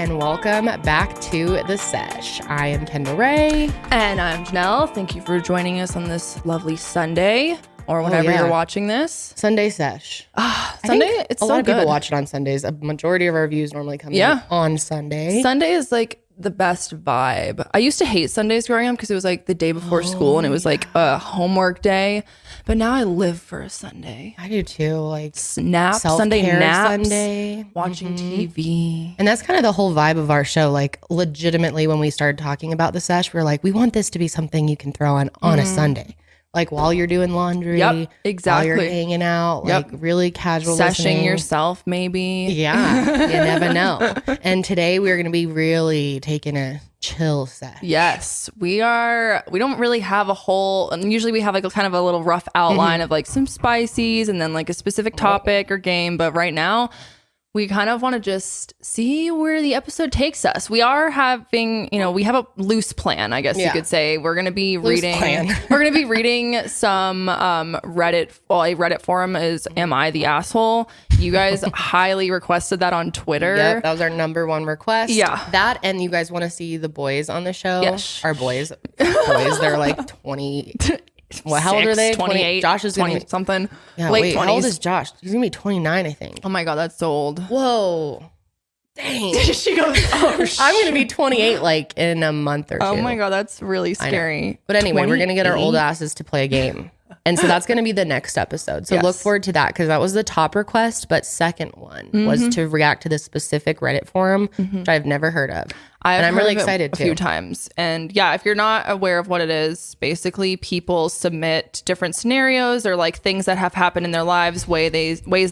and welcome back to the Sesh. I am Kendall Ray. And I'm Janelle. Thank you for joining us on this lovely Sunday or whenever you're watching this. Sunday Sesh. Sunday, it's a so lot of good. people watch it on Sundays. A majority of our views normally come in on Sunday. Sunday is like the best vibe. I used to hate Sundays growing up because it was like the day before school and it was like a homework day. But now I live for a Sunday. I do too. Like naps, Sunday naps, Sunday, watching TV. And that's kind of the whole vibe of our show. Like legitimately when we started talking about the Sesh, we were like, we want this to be something you can throw on a Sunday. Like while you're doing laundry, exactly. while you're hanging out, like really casual Seshing listening. Yourself maybe. Yeah, you never know. And today we're going to be really taking a chill sesh. Yes, we are. We don't really have a whole, and usually we have like a kind of a little rough outline of like some spices and then like a specific topic or game. But right now we kind of want to just see where the episode takes us. We are having, we have a loose plan, I guess you could say. We're going to be reading some Reddit. Well, a Reddit forum is Am I the Asshole? You guys highly requested that on Twitter. Yep, that was our number one request. Yeah. That, and you guys want to see the boys on the show. Yes. Our boys, they're like 20. What? How old are they? 28. Josh is 20 something. Yeah, late 20s. How old is Josh? He's gonna be 29, I think. Oh my god, that's so old. Whoa. Dang. She goes, oh shit. I'm gonna be 28 like in a month or two. Oh my god, that's really scary. But anyway, 28? we're gonna get our old asses to play a game. And so that's going to be the next episode. So look forward to that because that was the top request. But second one was to react to this specific Reddit forum, which I've never heard of. And I'm really excited too. A few times. And yeah, if you're not aware of what it is, basically people submit different scenarios or like things that have happened in their lives, ways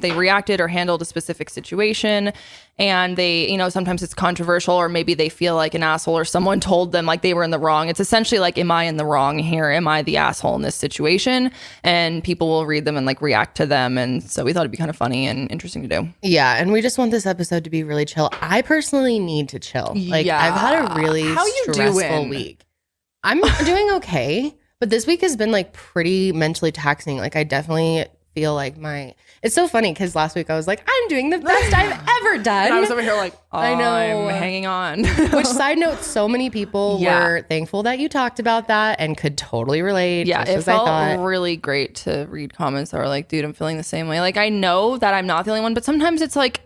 they reacted or handled a specific situation. And they, sometimes it's controversial or maybe they feel like an asshole or someone told them like they were in the wrong. It's essentially like, am I in the wrong here? Am I the asshole in this situation? And people will read them and like react to them. And so we thought it'd be kind of funny and interesting to do. Yeah. And we just want this episode to be really chill. I personally need to chill. Like I've had a really stressful week. I'm doing okay. But this week has been like pretty mentally taxing. Like I definitely feel like it's so funny because last week I was like, I'm doing the best I've ever done. And I was over here like, I know. I'm hanging on. Which side note, so many people were thankful that you talked about that and could totally relate. Yeah, just it as felt I thought. really great to read comments that were like, dude, I'm feeling the same way. Like I know that I'm not the only one, but sometimes it's like,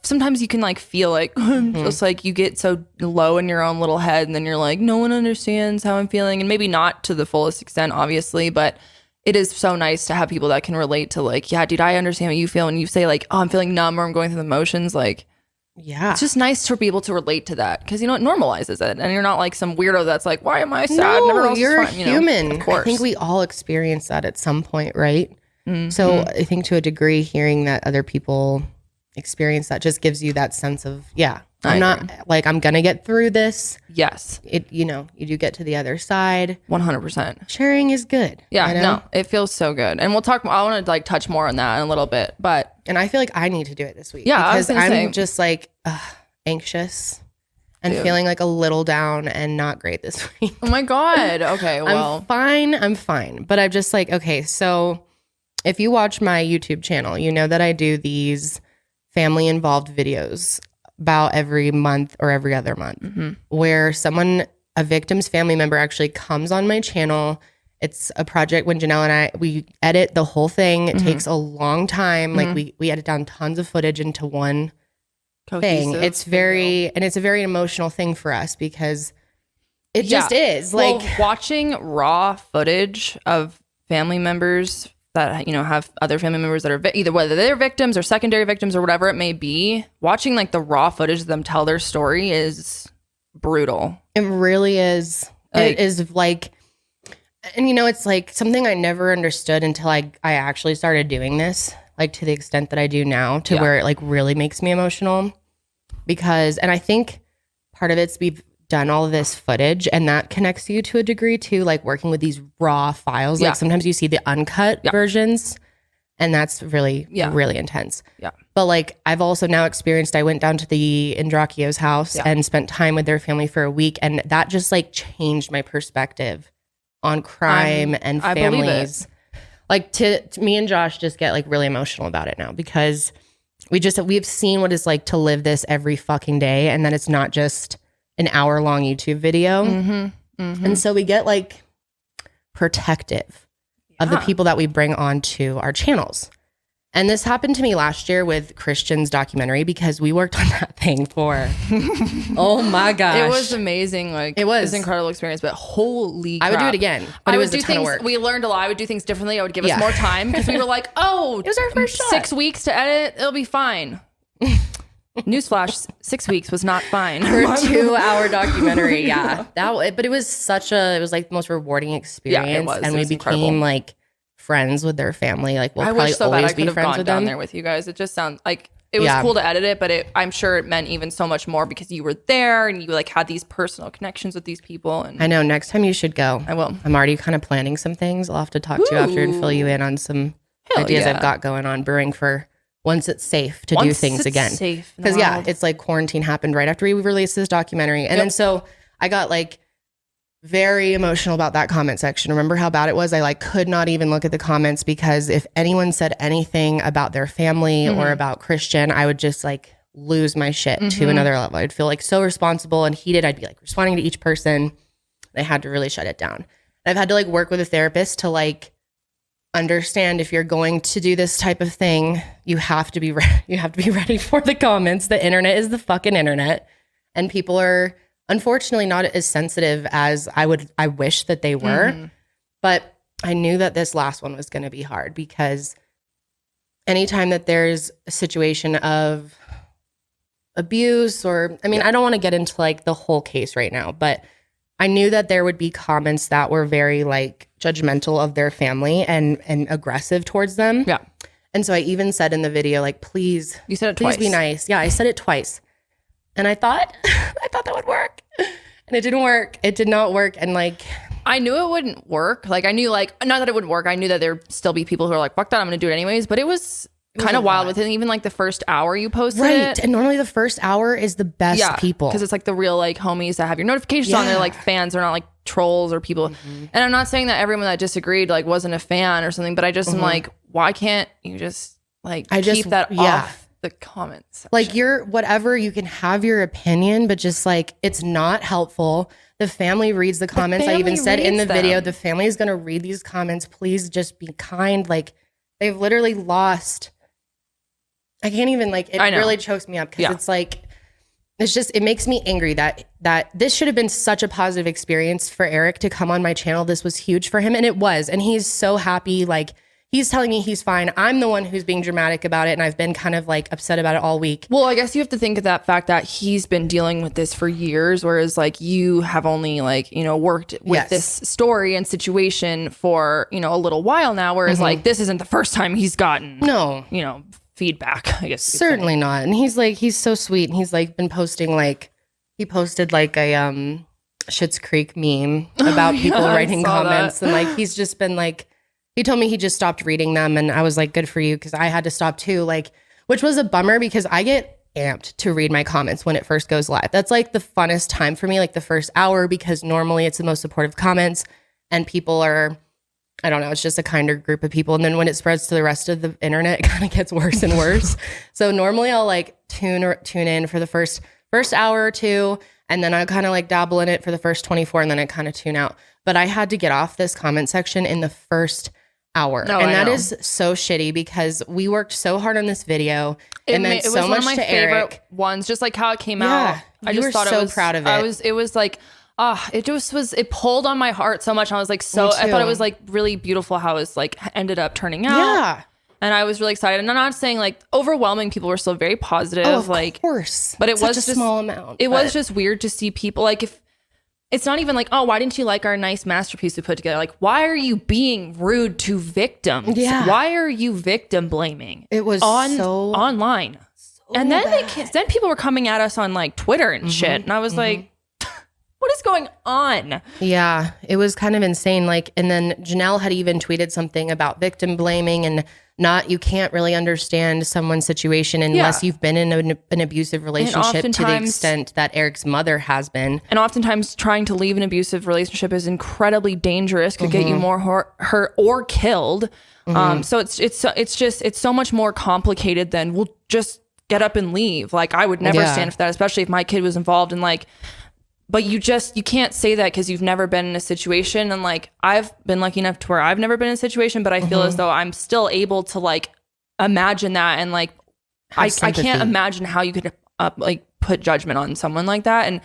sometimes you can like feel like, just like you get so low in your own little head and then you're like, no one understands how I'm feeling. And maybe not to the fullest extent, obviously, but it is so nice to have people that can relate to like, yeah, dude, I understand what you feel. And you say like, oh, I'm feeling numb or I'm going through the motions. Like, yeah, it's just nice to be able to relate to that because, it normalizes it. And you're not like some weirdo that's like, why am I sad? No, you're human. Of course. I think we all experience that at some point, right? So I think to a degree, hearing that other people experience that just gives you that sense of, I'm going to get through this. Yes. You do get to the other side. 100%. Sharing is good. Yeah, no, it feels so good. And we'll talk, I want to like touch more on that in a little bit, and I feel like I need to do it this week. Yeah, because I'm just like anxious and feeling like a little down and not great this week. Oh my God. Okay, well. I'm fine. But I'm just like, okay, so if you watch my YouTube channel, you know that I do these family involved videos about every month or every other month where a victim's family member actually comes on my channel. It's a project when Janelle and we edit the whole thing. It takes a long time. Like we edit down tons of footage into one thing. It's a very emotional thing for us because it just is like watching raw footage of family members that have other family members that are either whether they're victims or secondary victims or whatever it may be. Watching like the raw footage of them tell their story is brutal. It really is. It is like, and it's like something I never understood until I actually started doing this, like to the extent that I do now, to where it like really makes me emotional. Because, and I think part of it's we've done all of this footage and that connects you to a degree too, like working with these raw files. Like sometimes you see the uncut versions and that's really, really intense. Yeah. But like I've also now experienced, I went down to the Indracchio's house and spent time with their family for a week. And that just like changed my perspective on crime and families. Like to me and Josh just get like really emotional about it now because we've seen what it's like to live this every fucking day, and that it's not just an hour-long YouTube video. And so we get like protective of the people that we bring onto our channels. And this happened to me last year with Christian's documentary, because we worked on that thing for, oh my gosh. It was amazing. Like, it was an incredible experience, but holy crap. I would do it again, but it was a ton of work. We learned a lot. I would do things differently. I would give us more time, because we were like, oh, it was our first shot. 6 weeks to edit. It'll be fine. Newsflash, 6 weeks was not fine. For a 2-hour documentary. But it was it was like the most rewarding experience. Yeah, it was. And we became like friends with their family. Like, we'll probably always be friends with them. Down there with you guys. It just sounds like it was cool to edit it, but I'm sure it meant even so much more because you were there and you like had these personal connections with these people. And I know, next time you should go. I will. I'm already kind of planning some things. I'll have to talk to you after and fill you in on some ideas I've got going on brewing for once it's safe to do things again. Because it's like quarantine happened right after we released this documentary. And then so I got like very emotional about that comment section. Remember how bad it was? I like could not even look at the comments, because if anyone said anything about their family or about Christian, I would just like lose my shit to another level. I'd feel like so responsible and heated. I'd be like responding to each person. I had to really shut it down. I've had to like work with a therapist to like understand, if you're going to do this type of thing, you have to be ready for the comments. The internet is the fucking internet, and people are unfortunately not as sensitive as I wish that they were. But I knew that this last one was going to be hard, because anytime that there's a situation of abuse, or I mean, I don't want to get into like the whole case right now, but I knew that there would be comments that were very like judgmental of their family and aggressive towards them. Yeah. And so I even said in the video, like, please, you said it twice. Please be nice. Yeah, I said it twice. And I thought that would work. And it didn't work. It did not work. And like, I knew it wouldn't work. Like, I knew like, not that it would work. I knew that there'd still be people who are like, fuck that, I'm going to do it anyways. But it was kind of wild within even like the first hour you posted it. And normally the first hour is the best people. Because it's like the real like homies that have your notifications on. They're like fans. They're not like trolls or people. And I'm not saying that everyone that disagreed like wasn't a fan or something, but I just am like, why can't you just like keep that off the comments section? Like, you're whatever, you can have your opinion, but just like, it's not helpful. The family reads the comments. I even said in the video, the family is going to read these comments. Please just be kind. Like, they've literally lost. I can't even like, it really chokes me up, because it's like, it's just, it makes me angry that this should have been such a positive experience for Eric to come on my channel. This was huge for him, and it was, and he's so happy. Like, he's telling me he's fine. I'm the one who's being dramatic about it, and I've been kind of like upset about it all week. Well, I guess you have to think of that fact that he's been dealing with this for years, whereas like you have only like, you know, worked with this story and situation for, you know, a little while now, whereas like this isn't the first time he's gotten you know, feedback, I guess. Certainly not. And he's like, he's so sweet, and he's like been posting like, he posted like a Schitt's Creek meme about people writing comments, and like he's just been like, he told me he just stopped reading them, and I was like, good for you, because I had to stop too, like, which was a bummer, because I get amped to read my comments when it first goes live. That's like the funnest time for me, like the first hour, because normally it's the most supportive comments and people are, I don't know, it's just a kinder group of people. And then when it spreads to the rest of the internet, it kind of gets worse and worse. So normally I'll like tune in for the first hour or two, and then I kind of like dabble in it for the first 24, and then I kind of tune out. But I had to get off this comment section in the first hour. And that is so shitty, because we worked so hard on this video. It meant so much to Eric. It was one of my favorite ones, just like how it came out. I just thought so proud of it. It was like, it pulled on my heart so much. I was like, I thought it was like really beautiful how it was like ended up turning out. Yeah. And I was really excited. And I'm not saying like overwhelming people were still very positive. Oh, of course. But it was just a small amount. It was just weird to see people like, if it's not even like, oh, why didn't you like our nice masterpiece we put together? Like, why are you being rude to victims? Yeah. Why are you victim blaming? It was so online. So and then then people were coming at us on like Twitter and shit. And I was like, what is going on? Yeah, it was kind of insane. Like, and then Janelle had even tweeted something about victim blaming and you can't really understand someone's situation unless you've been in an abusive relationship to the extent that Eric's mother has been. And oftentimes trying to leave an abusive relationship is incredibly dangerous, could get you more hurt or killed. So it's so much more complicated than, well, just get up and leave. Like, I would never stand for that, especially if my kid was involved. And like, but you can't say that because you've never been in a situation. And like, I've been lucky enough to where I've never been in a situation, but I feel as though I'm still able to like imagine that. And like, I can't imagine how you could like put judgment on someone like that. And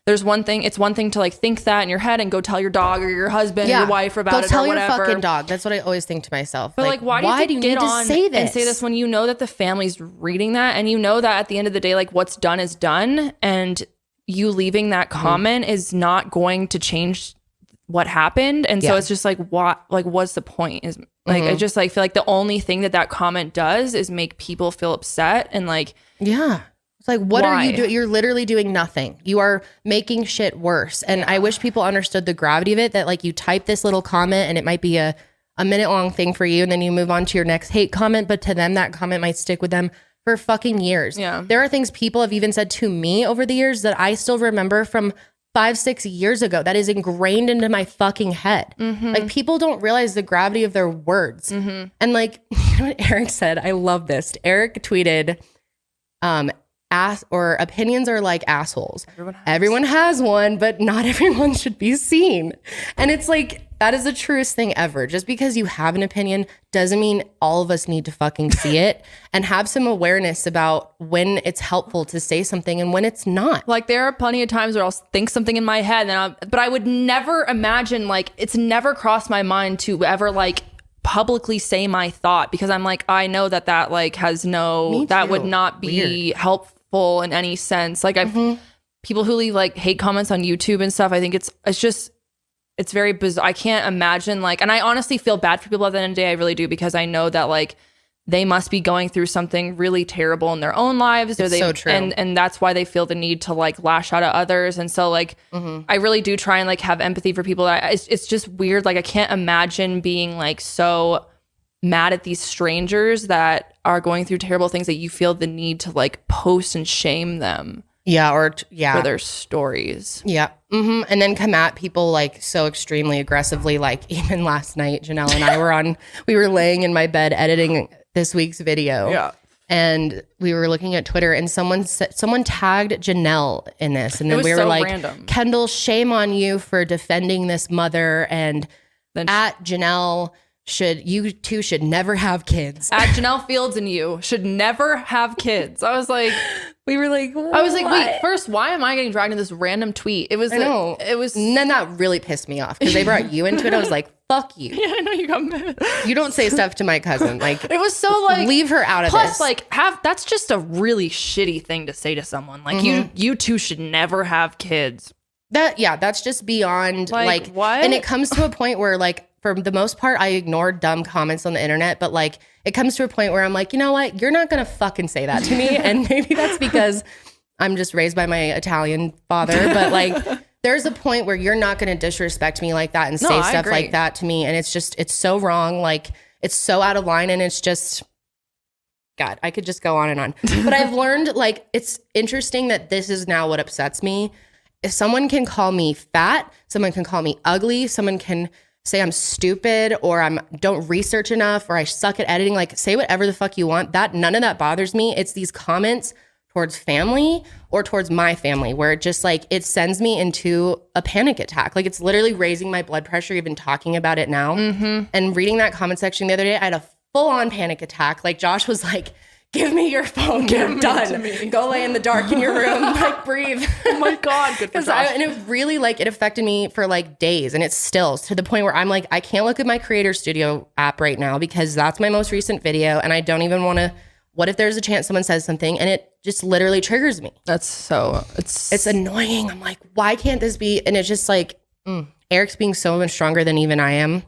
it's one thing to like think that in your head and go tell your dog or your husband or your wife about it or whatever. Go tell your fucking dog. That's what I always think to myself. But like why do you need to say this? And say this when you know that the family's reading that, and you know that at the end of the day, like what's done is done, and you leaving that comment is not going to change what happened. And so it's just like, what's the point? Is like, I just like feel like the only thing that comment does is make people feel upset and like, it's like, what are you doing? You're literally doing nothing. You are making shit worse. And I wish people understood the gravity of it, that like you type this little comment and it might be a minute long thing for you, and then you move on to your next hate comment, but to them that comment might stick with them for fucking years. Yeah. There are things people have even said to me over the years that I still remember from 5-6 years ago that is ingrained into my fucking head. Like, people don't realize the gravity of their words. And like, you know what Eric said? I love this. Eric tweeted, opinions are like assholes. Everyone has one, but not everyone should be seen. And it's like, that is the truest thing ever. Just because you have an opinion doesn't mean all of us need to fucking see it, and have some awareness about when it's helpful to say something and when it's not. Like, there are plenty of times where I'll think something in my head, but I would never imagine, like, it's never crossed my mind to ever like publicly say my thought, because I'm like, I know that like has that would not be helpful in any sense. Like, I've people who leave like hate comments on YouTube and stuff, I think it's very bizarre. I can't imagine, like, and I honestly feel bad for people at the end of the day. I really do, because I know that like they must be going through something really terrible in their own lives. It's so true. And that's why they feel the need to like lash out at others. And so like, I really do try and like have empathy for people. It's just weird. Like, I can't imagine being like so mad at these strangers that are going through terrible things that you feel the need to like post and shame them. For their stories. And then come at people like so extremely aggressively. Like, even last night, Janelle and I we were laying in my bed editing this week's video. And we were looking at Twitter, and someone tagged Janelle in this. And then we were so like, random. Kendall, shame on you for defending this mother. And then at Janelle, you two should never have kids. At Janelle Fields and you should never have kids. I was like, what? Wait, first, why am I getting dragged into this random tweet? It was, and then that really pissed me off, because they brought you into it. I was like, fuck you. Yeah, I know, you got mad. You don't say stuff to my cousin. Like, it was so like, leave her out of plus, this. Like, that's just a really shitty thing to say to someone. Like, you two should never have kids. That's just beyond like what? And it comes to a point where like, for the most part, I ignore dumb comments on the internet, but like, it comes to a point where I'm like, you know what? You're not going to fucking say that to me. And maybe that's because I'm just raised by my Italian father, but like, there's a point where you're not going to disrespect me like that and say stuff like that to me. And it's so wrong. Like, it's so out of line, and it's just, God, I could just go on and on. But I've learned, like, it's interesting that this is now what upsets me. If someone can call me fat, someone can call me ugly, someone can say I'm stupid, or don't research enough, or I suck at editing, like, say whatever the fuck you want. None of that bothers me. It's these comments towards family or towards my family where it just like, it sends me into a panic attack. Like, it's literally raising my blood pressure even talking about it now. And reading that comment section the other day, I had a full-on panic attack. Like, Josh was like, give me your phone. You're done. Go lay in the dark in your room. Like, breathe. Oh my God. Good for Josh. And it really, like, it affected me for like days. And it's still to the point where I'm like, I can't look at my Creator Studio app right now, because that's my most recent video. And I don't even want to, what if there's a chance someone says something and it just literally triggers me? It's annoying. I'm like, why can't this be? And it's just like, Eric's being so much stronger than even I am,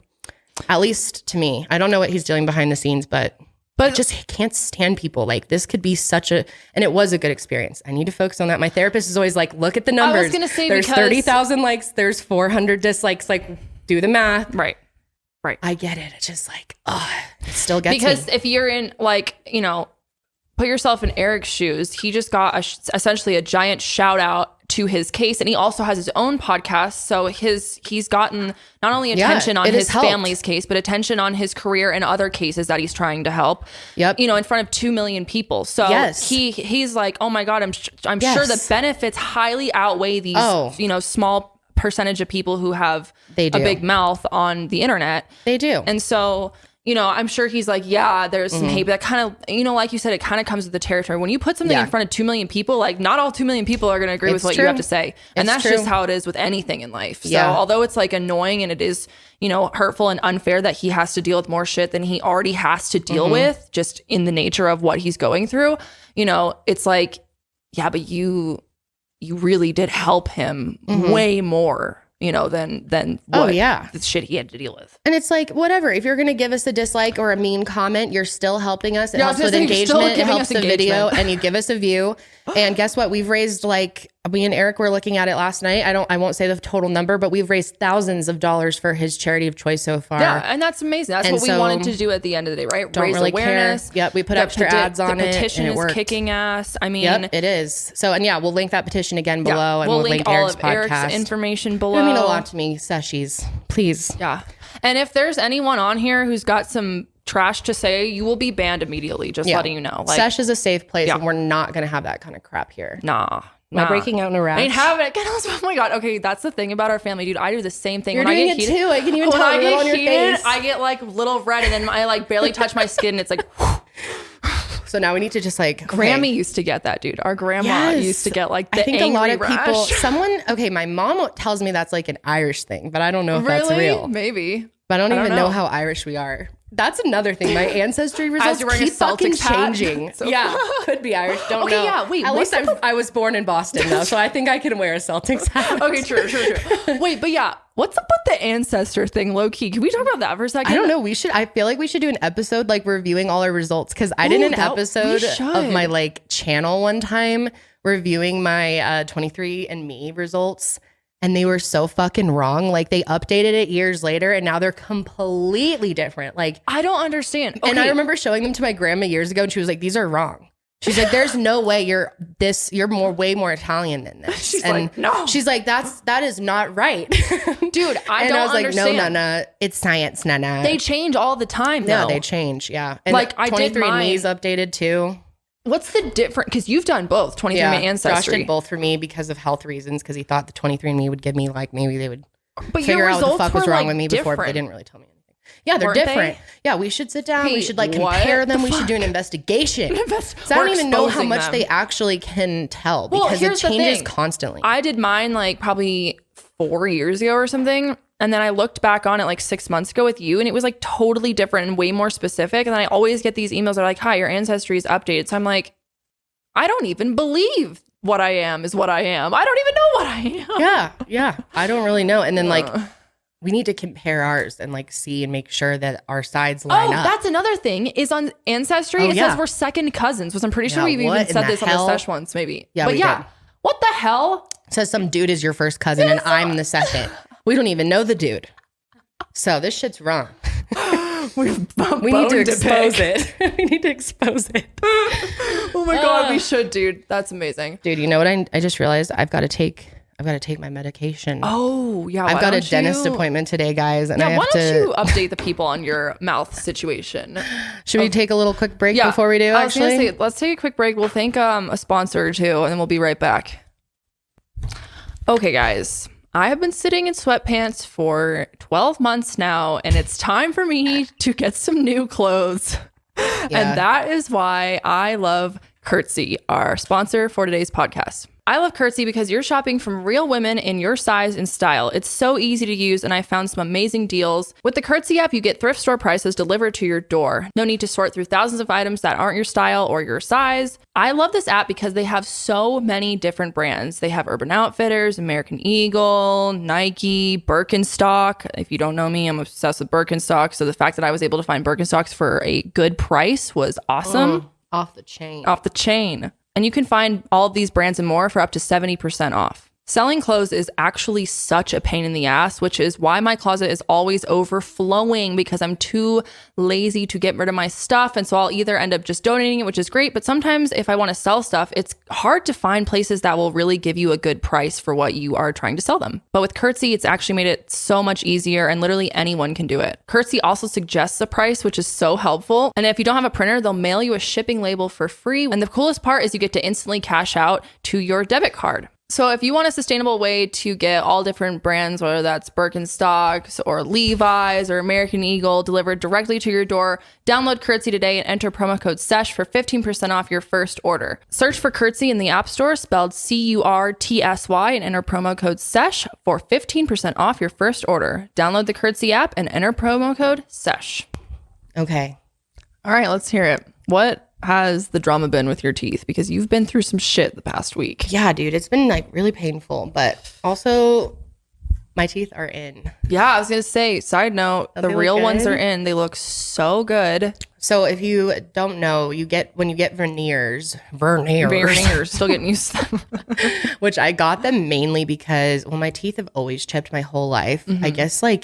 at least to me. I don't know what he's doing behind the scenes, but I just can't stand people. Like, this could be and it was a good experience. I need to focus on that. My therapist is always like, look at the numbers. I was going to say, there's 30,000 likes, there's 400 dislikes. Like, do the math. Right. I get it. It's just like, it still gets because me. If you're in, like, you know, put yourself in Eric's shoes. He just got essentially a giant shout out to his case, and he also has his own podcast. So he's gotten not only attention on his family's case, but attention on his career and other cases that he's trying to help. Yep. You know, in front of 2 million people. So he's like, oh my God, I'm sure the benefits highly outweigh these, you know, small percentage of people who have a big mouth on the internet. They do. And so, you know, I'm sure he's like, yeah, there's some hate, but that kind of, you know, like you said, it kind of comes with the territory. When you put something in front of 2 million people, like not all 2 million people are going to agree with what you have to say. And that's just how it is with anything in life. So although it's like annoying and it is, you know, hurtful and unfair that he has to deal with more shit than he already has to deal with just in the nature of what he's going through, you know, it's like, yeah, but you really did help him way more, you know, than what the shit he had to deal with. And it's like, whatever, if you're going to give us a dislike or a mean comment, you're still helping us. It helps with engagement. It helps the video, and you give us a view. And guess what? We've raised, like, me and Eric were looking at it last night. I won't say the total number, but we've raised thousands of dollars for his charity of choice so far. Yeah, and that's amazing. That's what we wanted to do at the end of the day, right? Don't raise really awareness. Care. Yep, we put extra ads on it. The petition and is kicking ass. I mean, it is. So, and we'll link that petition again below, and we'll link all Eric's of podcast. Eric's information below. It mean a lot to me, Seshies. Please. Yeah. And if there's anyone on here who's got some trash to say, you will be banned immediately. Just letting you know. Like, Sesh is a safe place, and we're not going to have that kind of crap here. Nah. Am I breaking out in a rash? I ain't having it. Oh my God. Okay, that's the thing about our family, dude. I do the same thing. You're doing it too. I can even tell it on your face. I get like little red, and then I like barely touch my skin, and it's like. So now we need to just like. Grammy used to get that, dude. Our grandma used to get like the angry rash. I think a lot of people. My mom tells me that's like an Irish thing, but I don't know if that's real. Maybe. But I don't even know how Irish we are. That's another thing. My ancestry results keep fucking changing. So could be Irish. Don't know. Yeah, wait. At least I was born in Boston though, so I think I can wear a Celtics hat. Okay, true. Wait, but what's up with the ancestor thing, low key? Can we talk about that for a second? I don't know. I feel like we should do an episode like reviewing all our results, because I did an episode of my like channel one time reviewing my 23andMe results. And they were so fucking wrong. Like, they updated it years later, and now they're completely different. Like, I don't understand. Okay. And I remember showing them to my grandma years ago, and she was like, "These are wrong." She's like, "There's no way you're way more Italian than this." She's like, "No." She's like, that is not right, dude. I was understand. Like, no, it's science, no. They change all the time, though. No, they change, yeah. And like, I did 23andMe's updated too. What's the difference? Because you've done both 23andMe Ancestry. Josh did both for me because of health reasons, because he thought the 23andMe would give me like, maybe they would figure out what the fuck was wrong with me before, but they didn't really tell me anything. Yeah, they're different. Yeah, we should sit down. We should like compare them. We should do an investigation. So I don't even know how much they actually can tell, because it changes constantly. I did mine like probably 4 years ago or something. And then I looked back on it like 6 months ago with you, and it was like totally different and way more specific. And then I always get these emails that are like, "Hi, your ancestry is updated." So I'm like, I don't even believe what I am is what I am. I don't even know what I am. Yeah. I don't really know. And then like, we need to compare ours and like see and make sure that our sides line up. That's another thing is on Ancestry. It says we're second cousins, which I'm pretty sure we've even said this on the Sesh once, maybe. Yeah, but did. What the hell? It says some dude is your first cousin and I'm the second. We don't even know the dude. So this shit's wrong. We need to expose it. We need to expose it. Oh my God, we should, dude. That's amazing. Dude, you know what I just realized? I've got to take my medication. Oh, yeah. I've got a dentist appointment today, guys. And why don't you update the people on your mouth situation? Should we take a little quick break before we do, I was gonna say, let's take a quick break. We'll thank a sponsor or two, and then we'll be right back. Okay, guys. I have been sitting in sweatpants for 12 months now, and it's time for me to get some new clothes. And that is why I love Curtsy, our sponsor for today's podcast. I love Curtsy because you're shopping from real women in your size and style. It's so easy to use, and I found some amazing deals. With the Curtsy app, you get thrift store prices delivered to your door. No need to sort through thousands of items that aren't your style or your size. I love this app because they have so many different brands. They have Urban Outfitters, American Eagle, Nike, Birkenstock. If you don't know me, I'm obsessed with Birkenstock. So the fact that I was able to find Birkenstocks for a good price was awesome. Off the chain. Off the chain. And you can find all of these brands and more for up to 70% off. Selling clothes is actually such a pain in the ass, which is why my closet is always overflowing because I'm too lazy to get rid of my stuff. And so I'll either end up just donating it, which is great. But sometimes if I want to sell stuff, it's hard to find places that will really give you a good price for what you are trying to sell them. But with Curtsy, it's actually made it so much easier and literally anyone can do it. Curtsy also suggests a price, which is so helpful. And if you don't have a printer, they'll mail you a shipping label for free. And the coolest part is you get to instantly cash out to your debit card. So if you want a sustainable way to get all different brands, whether that's Birkenstocks or Levi's or American Eagle delivered directly to your door, download Curtsy today and enter promo code SESH for 15% off your first order. Search for Curtsy in the App Store, spelled CURTSY, and enter promo code SESH for 15% off your first order. Download the Curtsy app and enter promo code SESH. Okay. All right, let's hear it. What has the drama been with your teeth? Because you've been through some shit the past week. Yeah, dude, it's been like really painful, but also my teeth are in. Yeah, I was gonna say, side note, the real ones are in. They look so good. So if you don't know, when you get veneers, still getting used to them. Which I got them mainly because, well, my teeth have always chipped my whole life. I guess I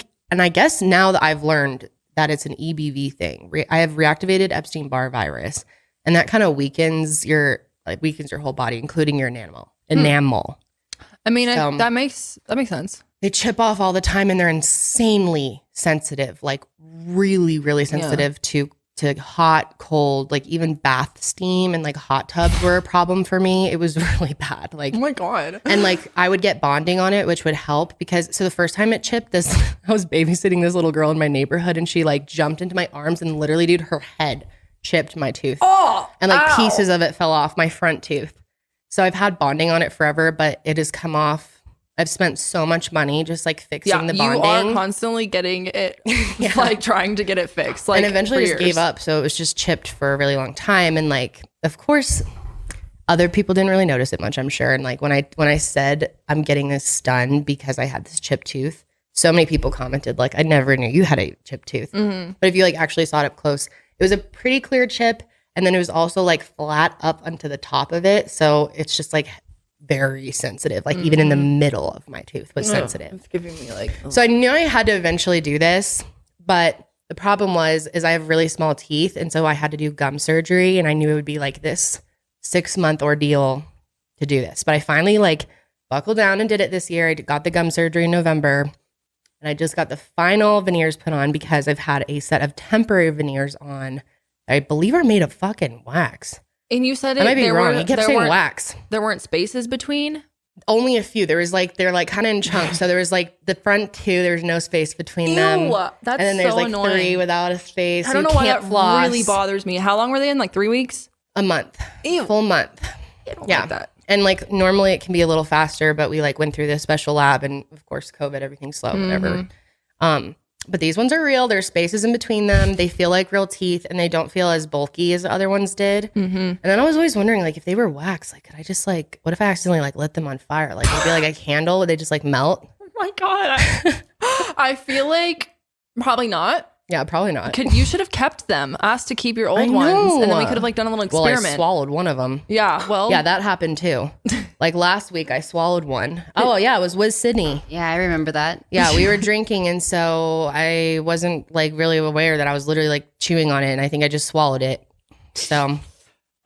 guess now that I've learned that it's an EBV thing. I have reactivated Epstein-Barr virus. And that kind of weakens your whole body, including your enamel. I mean, that makes sense. They chip off all the time, and they're insanely sensitive, like really, really sensitive to hot, cold, like even bath steam and like hot tubs were a problem for me. It was really bad. Like, oh my God. And like I would get bonding on it, which would help because the first time it chipped, I was babysitting this little girl in my neighborhood, and she like jumped into my arms and literally, dude, her head chipped my tooth. And like pieces of it fell off my front tooth. So I've had bonding on it forever, but it has come off. I've spent so much money just like fixing the bonding. You are constantly getting it, like trying to get it fixed. Like, and eventually just gave up. So it was just chipped for a really long time. And like, of course, other people didn't really notice it much, I'm sure. And like when I said I'm getting this done because I had this chipped tooth, so many people commented like, I never knew you had a chipped tooth. But if you like actually saw it up close, it was a pretty clear chip. And then it was also like flat up onto the top of it. So it's just like very sensitive. Like even in the middle of my tooth was sensitive. It's giving me like... So I knew I had to eventually do this. But the problem is I have really small teeth. And so I had to do gum surgery. And I knew it would be like this 6-month ordeal to do this. But I finally like buckled down and did it this year. I got the gum surgery in November. And I just got the final veneers put on because I've had a set of temporary veneers on. I believe are made of fucking wax. And you said I might be wrong. You kept saying wax. There weren't spaces between? Only a few. There was like, they're like kind of in chunks. So there was like the front two, there's no space between them. That's and then there's so like annoying. 3 without a space. I don't know why that really bothers me. How long were they in? Like 3 weeks? A month. Ew. Full month. I don't like that. And like normally it can be a little faster, but we like went through this special lab and of course COVID, everything's slow, whatever. But these ones are real. There's spaces in between them. They feel like real teeth and they don't feel as bulky as the other ones did. And then I was always wondering like if they were wax, like could I just like, what if I accidentally like lit them on fire? Like it'd be like a candle. Would they just like melt? Oh my God. I feel like probably not. Yeah, probably not. You should have kept them. Asked to keep your old ones, and then we could have like done a little experiment. Well, I swallowed one of them. Yeah, well, yeah, that happened too. Like last week, I swallowed one. Oh yeah, it was with Sydney. Yeah, I remember that. Yeah, we were drinking, and so I wasn't like really aware that I was literally like chewing on it, and I think I just swallowed it. So.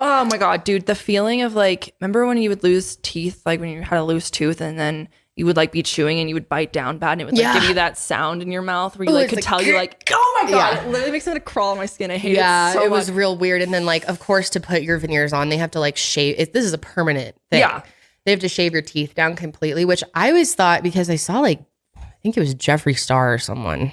Oh my God, dude, the feeling of like, remember when you would lose teeth, like when you had a loose tooth, and then you would like be chewing and you would bite down bad and it would like give you that sound in your mouth where you like could like, tell you like, oh my God, it literally makes it crawl on my skin. I hate it so much. It was real weird. And then like, of course, to put your veneers on, they have to like shave. This is a permanent thing. Yeah. They have to shave your teeth down completely, which I always thought because I saw like, I think it was Jeffree Star or someone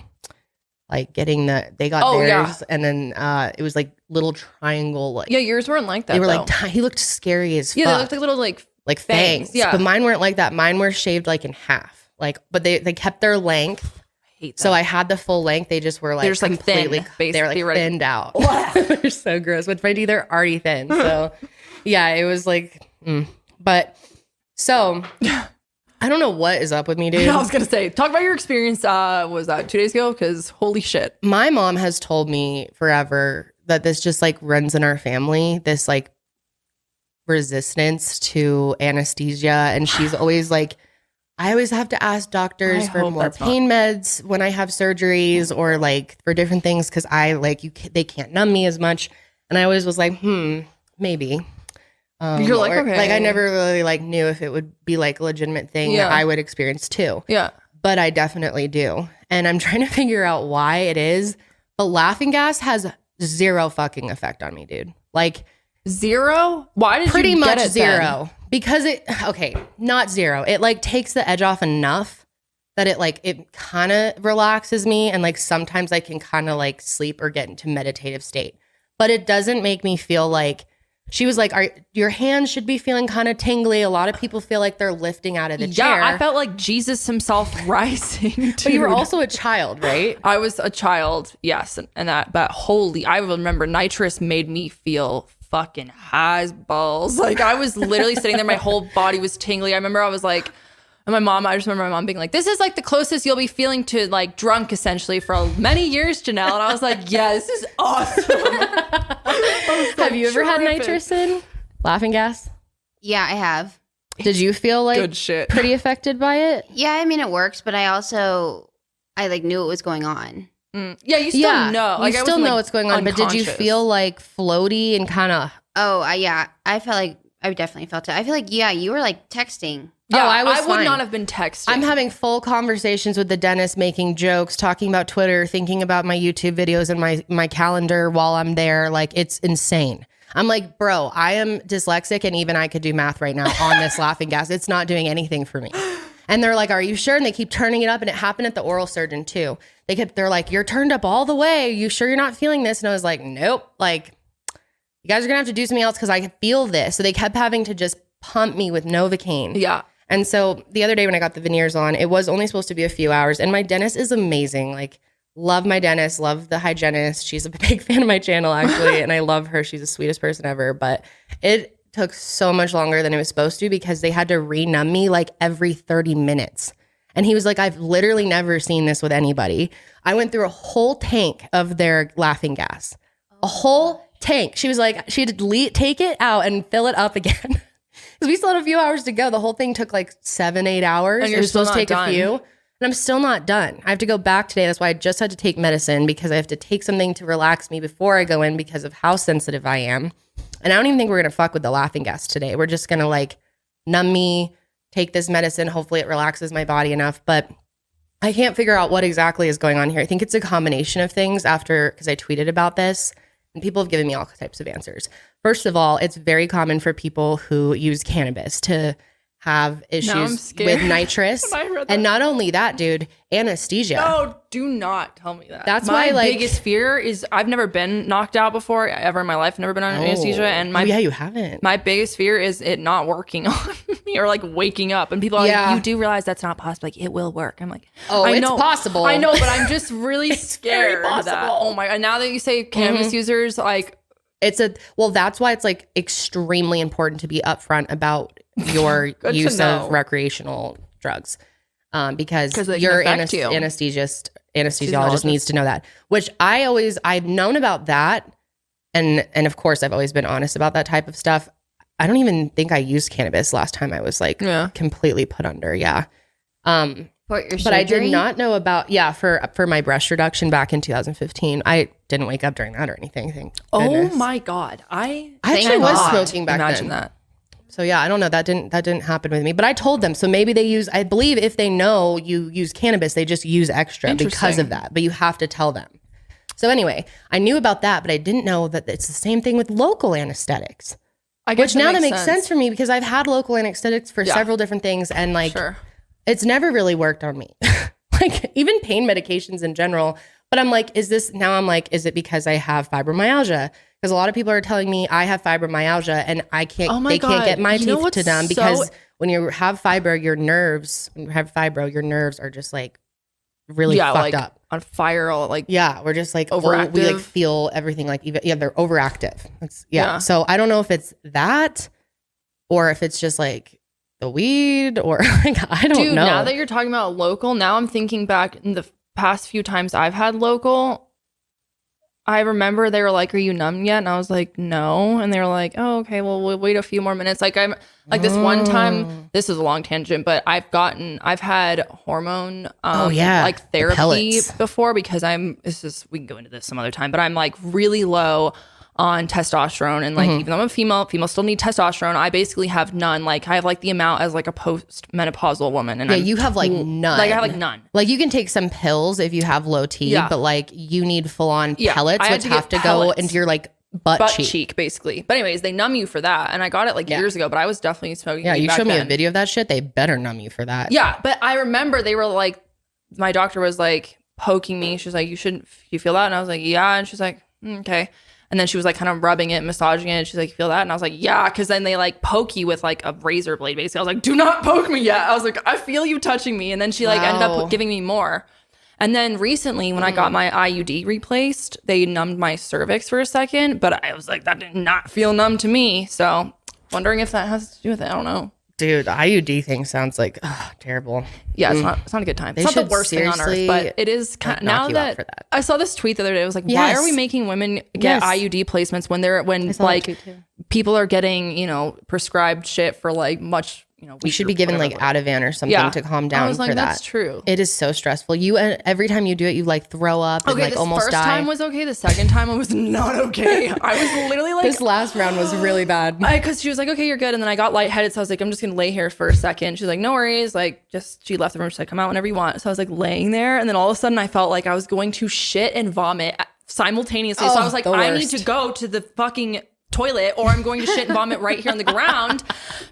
like getting they got theirs and then it was like little triangle. Like, yeah, yours weren't like that. They were like, he looked scary as fuck. Yeah, they looked like little like fangs. Yeah. But mine weren't like that. Mine were shaved like in half. Like, but they kept their length. I hate that. So I had the full length. They just were like completely thin, they were like thinned out. They're so gross. But my teeth are already thin. So yeah, it was like, but so I don't know what is up with me, dude. I was gonna say, talk about your experience. Was that 2 days ago? Because holy shit, my mom has told me forever that this just like runs in our family. This like resistance to anesthesia, and she's always like I always have to ask doctors for more pain meds when I have surgeries or like for different things because they can't numb me as much. And I always was like, maybe. You're like, okay. Like I never really like knew if it would be like a legitimate thing that I would experience too. Yeah. But I definitely do. And I'm trying to figure out why it is. But laughing gas has zero fucking effect on me, dude. Like zero? Why did pretty you much get it zero? Then? Because not zero. It like takes the edge off enough that it kind of relaxes me. And like sometimes I can kind of like sleep or get into meditative state. But it doesn't make me feel like, she was like, your hands should be feeling kind of tingly. A lot of people feel like they're lifting out of the chair. Yeah, I felt like Jesus himself rising. Dude. But you were also a child, right? I was a child, yes. But I remember nitrous made me feel fucking high as balls. Like I was literally sitting there, my whole body was tingly. I remember I was like, and I just remember my mom being like, this is like the closest you'll be feeling to like drunk essentially for many years, Janelle. And I was like, yeah, this is awesome. Have you ever had nitrous in? Laughing gas? Yeah, I have. Did you feel like good shit. Pretty affected by it? Yeah, I mean, it works, but I like knew what was going on. Yeah, you still know. Like, you still know what's going on, but did you feel like floaty and kind of... Oh, I felt like, I definitely felt it. I feel like, you were like texting. Yeah, I would not have been texting. I'm having full conversations with the dentist, making jokes, talking about Twitter, thinking about my YouTube videos and my calendar while I'm there. Like, it's insane. I'm like, bro, I am dyslexic and even I could do math right now on this laughing gas. It's not doing anything for me. And they're like, are you sure? And they keep turning it up. And it happened at the oral surgeon too. They're like, you're turned up all the way. You sure you're not feeling this? And I was like, nope. Like, you guys are gonna have to do something else because I feel this. So they kept having to just pump me with Novocaine. Yeah. And so the other day when I got the veneers on, it was only supposed to be a few hours. And my dentist is amazing. Like, love my dentist, love the hygienist. She's a big fan of my channel, actually. And I love her. She's the sweetest person ever. But it took so much longer than it was supposed to because they had to re-numb me like every 30 minutes. And he was like, I've literally never seen this with anybody. I went through a whole tank of their laughing gas. A whole tank. She was like, she had to take it out and fill it up again. Because we still had a few hours to go. The whole thing took like 7-8 hours. And it was supposed to take a few. And I'm still not done. I have to go back today. That's why I just had to take medicine because I have to take something to relax me before I go in because of how sensitive I am. And I don't even think we're going to fuck with the laughing gas today. We're just going to like numb me, take this medicine. Hopefully it relaxes my body enough. But I can't figure out what exactly is going on here. I think it's a combination of things because I tweeted about this. And people have given me all types of answers. First of all, it's very common for people who use cannabis to have issues with nitrous. And not only that, dude, anesthesia. No, do not tell me that. That's my biggest fear is I've never been knocked out before ever in my life. Never been on anesthesia. And you haven't. My biggest fear is it not working on me or like waking up. And people are like, you do realize that's not possible. Like, it will work. I'm like, it's possible. I know, but I'm just really scared. Very possible. Oh my God. Now that you say cannabis users, like, that's why it's like extremely important to be upfront about your use of recreational drugs, because your anesthesiologist needs to know that. Which I've known about that, and of course I've always been honest about that type of stuff. I don't even think I used cannabis last time I was like completely put under. Yeah. But I did not know about for my breast reduction back in 2015. I didn't wake up during that or anything. Thank goodness. Oh my God. I actually was smoking back then. Imagine that. So yeah, I don't know. That didn't happen with me. But I told them. So maybe they use, I believe if they know you use cannabis, they just use extra because of that. But you have to tell them. So anyway, I knew about that, but I didn't know that it's the same thing with local anesthetics. Which now that makes sense for me because I've had local anesthetics for several different things and like it's never really worked on me. Like even pain medications in general. But I'm like, is it because I have fibromyalgia? Because a lot of people are telling me I have fibromyalgia and they can't get my teeth to them because when you have fibro, your nerves are just like really fucked up. On fire, we're just like overactive. We like feel everything like they're overactive. So I don't know if it's that or if it's just like the weed or like I don't know. Now that you're talking about local, now I'm thinking back in the past few times I've had local. I remember they were like, are you numb yet? And I was like, no. And they were like, oh, okay, well, we'll wait a few more minutes. Like I'm like this one time, this is a long tangent, but I've had hormone like therapy before because we can go into this some other time, but I'm like really low on testosterone. And like, even though I'm a females still need testosterone. I basically have none. Like I have like the amount as like a post-menopausal woman. And you have like none. Like I have like none. Like you can take some pills if you have low T, but like you need full on pellets, which have to go into your like butt cheek basically. But anyways, they numb you for that. And I got it like years ago, but I was definitely smoking. Yeah, you showed me a video of that shit. They better numb you for that. Yeah, but I remember they were like, my doctor was like poking me. She was like, you feel that? And I was like, yeah. And she's like, okay. And then she was like kind of rubbing it, massaging it. And she's like, you feel that? And I was like, yeah. Cause then they like poke you with like a razor blade basically. I was like, do not poke me yet. I was like, I feel you touching me. And then she like ended up giving me more. And then recently when I got my IUD replaced, they numbed my cervix for a second, but I was like, that did not feel numb to me. So wondering if that has to do with it. I don't know. Dude, the IUD thing sounds like terrible. Yeah, it's not a good time. It's not the worst thing on earth, but it is kind of, now that I saw this tweet the other day, I was like, why are we making women get IUD placements when like people are getting, prescribed shit for like much, you should be given like Ativan or something to calm down. I was like, for that. That's true. It is so stressful. Every time you do it, you like throw up and like almost die. The first time was okay. The second time it was not okay. I was literally like, this last round was really bad. Because she was like, okay, you're good. And then I got lightheaded. So I was like, I'm just going to lay here for a second. She's like, no worries. Like she left the room. She's like, come out whenever you want. So I was like laying there. And then all of a sudden I felt like I was going to shit and vomit simultaneously. So I was like, I need to go to the fucking toilet or I'm going to shit and vomit right here on the ground.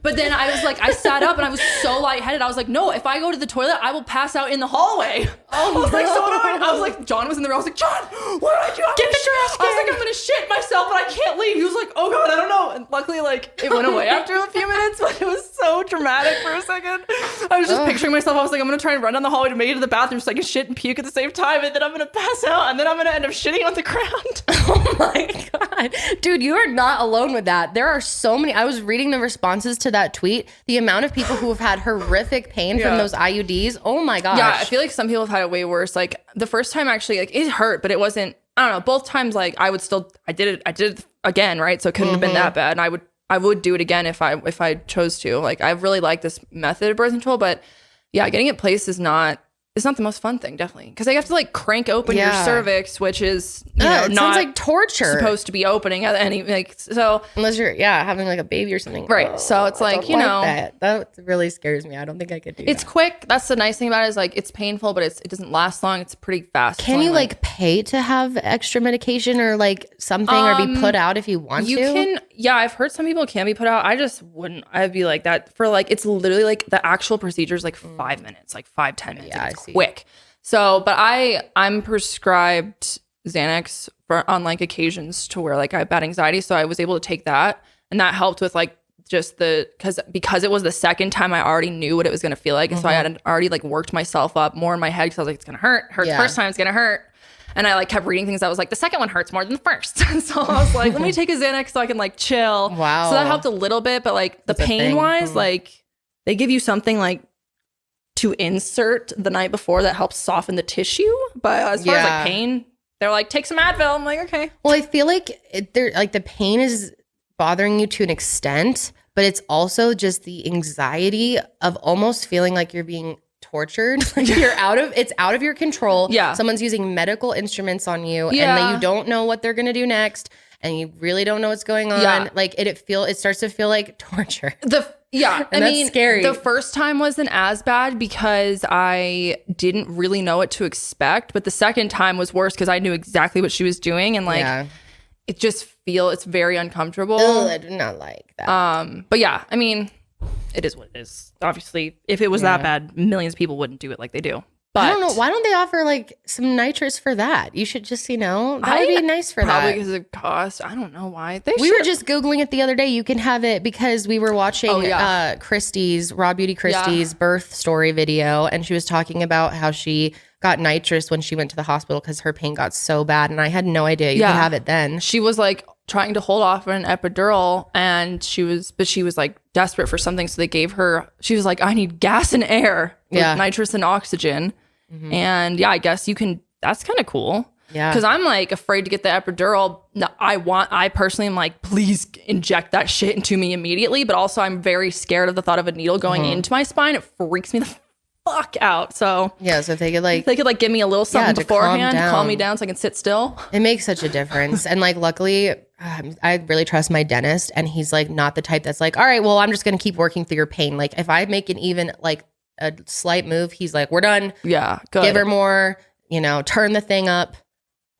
But then I was like, I sat up and I was so lightheaded. I was like, no, if I go to the toilet, I will pass out in the hallway. I was like, so annoyed. I was like, John was in the room. I was like, John, what did I do? Get the trash can. I was like, I'm going to shit myself, but I can't leave. He was like, oh God, I don't know. And luckily, like, it went away after a few minutes, but it was so dramatic for a second. I was just picturing myself. I was like, I'm going to try and run down the hallway to make it to the bathroom so I can shit and puke at the same time. And then I'm going to pass out. And then I'm going to end up shitting on the ground. Oh my God. Dude, you are not alone with that. There are so many. I was reading the responses to that tweet. The amount of people who have had horrific pain from those IUDs. Oh my gosh. Yeah, I feel like some people have had it way worse. Like the first time actually, like it hurt, but it wasn't, I don't know, both times like I did it again, right? So it couldn't have been that bad. And I would do it again if I chose to. Like I really like this method of birth control, but yeah, getting it placed is not the most fun thing, definitely. Because they have to like crank open your cervix, which is it not sounds like torture. Supposed to be opening at any so unless you're having like a baby or something. Right. So it's like, that really scares me. I don't think I could do it's quick. That's the nice thing about it is like it's painful, but it doesn't last long. It's pretty fast. Can you like pay to have extra medication or like something or be put out if you want to? You can. Yeah, I've heard some people can be put out. I just wouldn't. I'd be like that for like, it's literally like the actual procedure is like 5 minutes, like 5-10 minutes. Yeah, it's quick. So, but I'm prescribed Xanax on like occasions to where like I have bad anxiety. So I was able to take that and that helped with like just because it was the second time I already knew what it was going to feel like. And so I had already like worked myself up more in my head because I was like, it's going to hurt. The first time it's going to hurt. And I like kept reading things that was like, the second one hurts more than the first. So I was like, let me take a Xanax so I can like chill. Wow. So that helped a little bit. But like the pain wise, like they give you something like to insert the night before that helps soften the tissue. But as far as like pain, they're like, take some Advil. I'm like, okay. Well, I feel like the pain is bothering you to an extent, but it's also just the anxiety of almost feeling like you're being tortured. Like it's out of your control. Yeah. Someone's using medical instruments on you and that you don't know what they're going to do next and you really don't know what's going on. Yeah. Like it starts to feel like torture. I mean, scary. The first time wasn't as bad because I didn't really know what to expect, but the second time was worse because I knew exactly what she was doing and like it's very uncomfortable. Oh, I do not like that. But yeah, I mean, it is what it is. Obviously, if it was that bad, millions of people wouldn't do it like they do. But I don't know. Why don't they offer like some nitrous for that? You should just, that would be nice for probably that. Because of cost. I don't know why. We were just Googling it the other day. You can have it because we were watching Raw Beauty Christie's birth story video. And she was talking about how she got nitrous when she went to the hospital because her pain got so bad. And I had no idea you could have it then. She was like trying to hold off an epidural and she was like desperate for something. So they gave her, she was like, I need gas and air with nitrous and oxygen. Mm-hmm. And I guess you can, that's kind of cool. Yeah. Because I'm like afraid to get the epidural. No, I personally am like, please inject that shit into me immediately. But also I'm very scared of the thought of a needle going into my spine. It freaks me the fuck out. So yeah, so if they could give me a little something beforehand to calm me down so I can sit still. It makes such a difference. And like, luckily, I really trust my dentist, and he's like not the type that's like, all right, well, I'm just going to keep working through your pain. Like if I make an even like a slight move, he's like, we're done. Yeah. Good. Give her more, turn the thing up.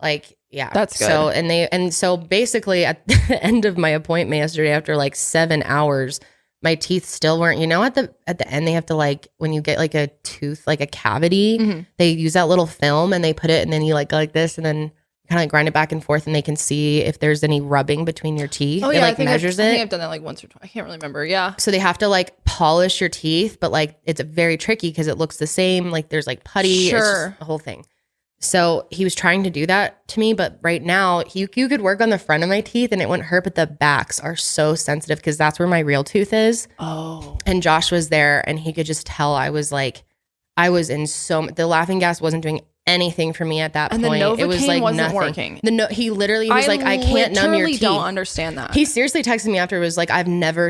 Like, yeah. That's good. So, so basically at the end of my appointment yesterday, after like 7 hours, my teeth still weren't, at the end, they have to like, when you get like a tooth, like a cavity, they use that little film and they put it, and then you like go like this, and then kind of like grind it back and forth, and they can see if there's any rubbing between your teeth. Oh, it yeah. like measures it. I think I've done that like once or twice. I can't really remember. Yeah. So they have to like polish your teeth, but like it's very tricky because it looks the same. Like there's like putty. Sure. It's just the whole thing. So he was trying to do that to me, but right now you could work on the front of my teeth and it wouldn't hurt, but the backs are so sensitive because that's where my real tooth is. Oh. And Josh was there and he could just tell I was in the laughing gas wasn't doing anything for me at that point. And the Novocaine it was like wasn't nothing. Working. He literally was like, I can't numb your teeth. I don't understand that. He seriously texted me after. It was like, I've never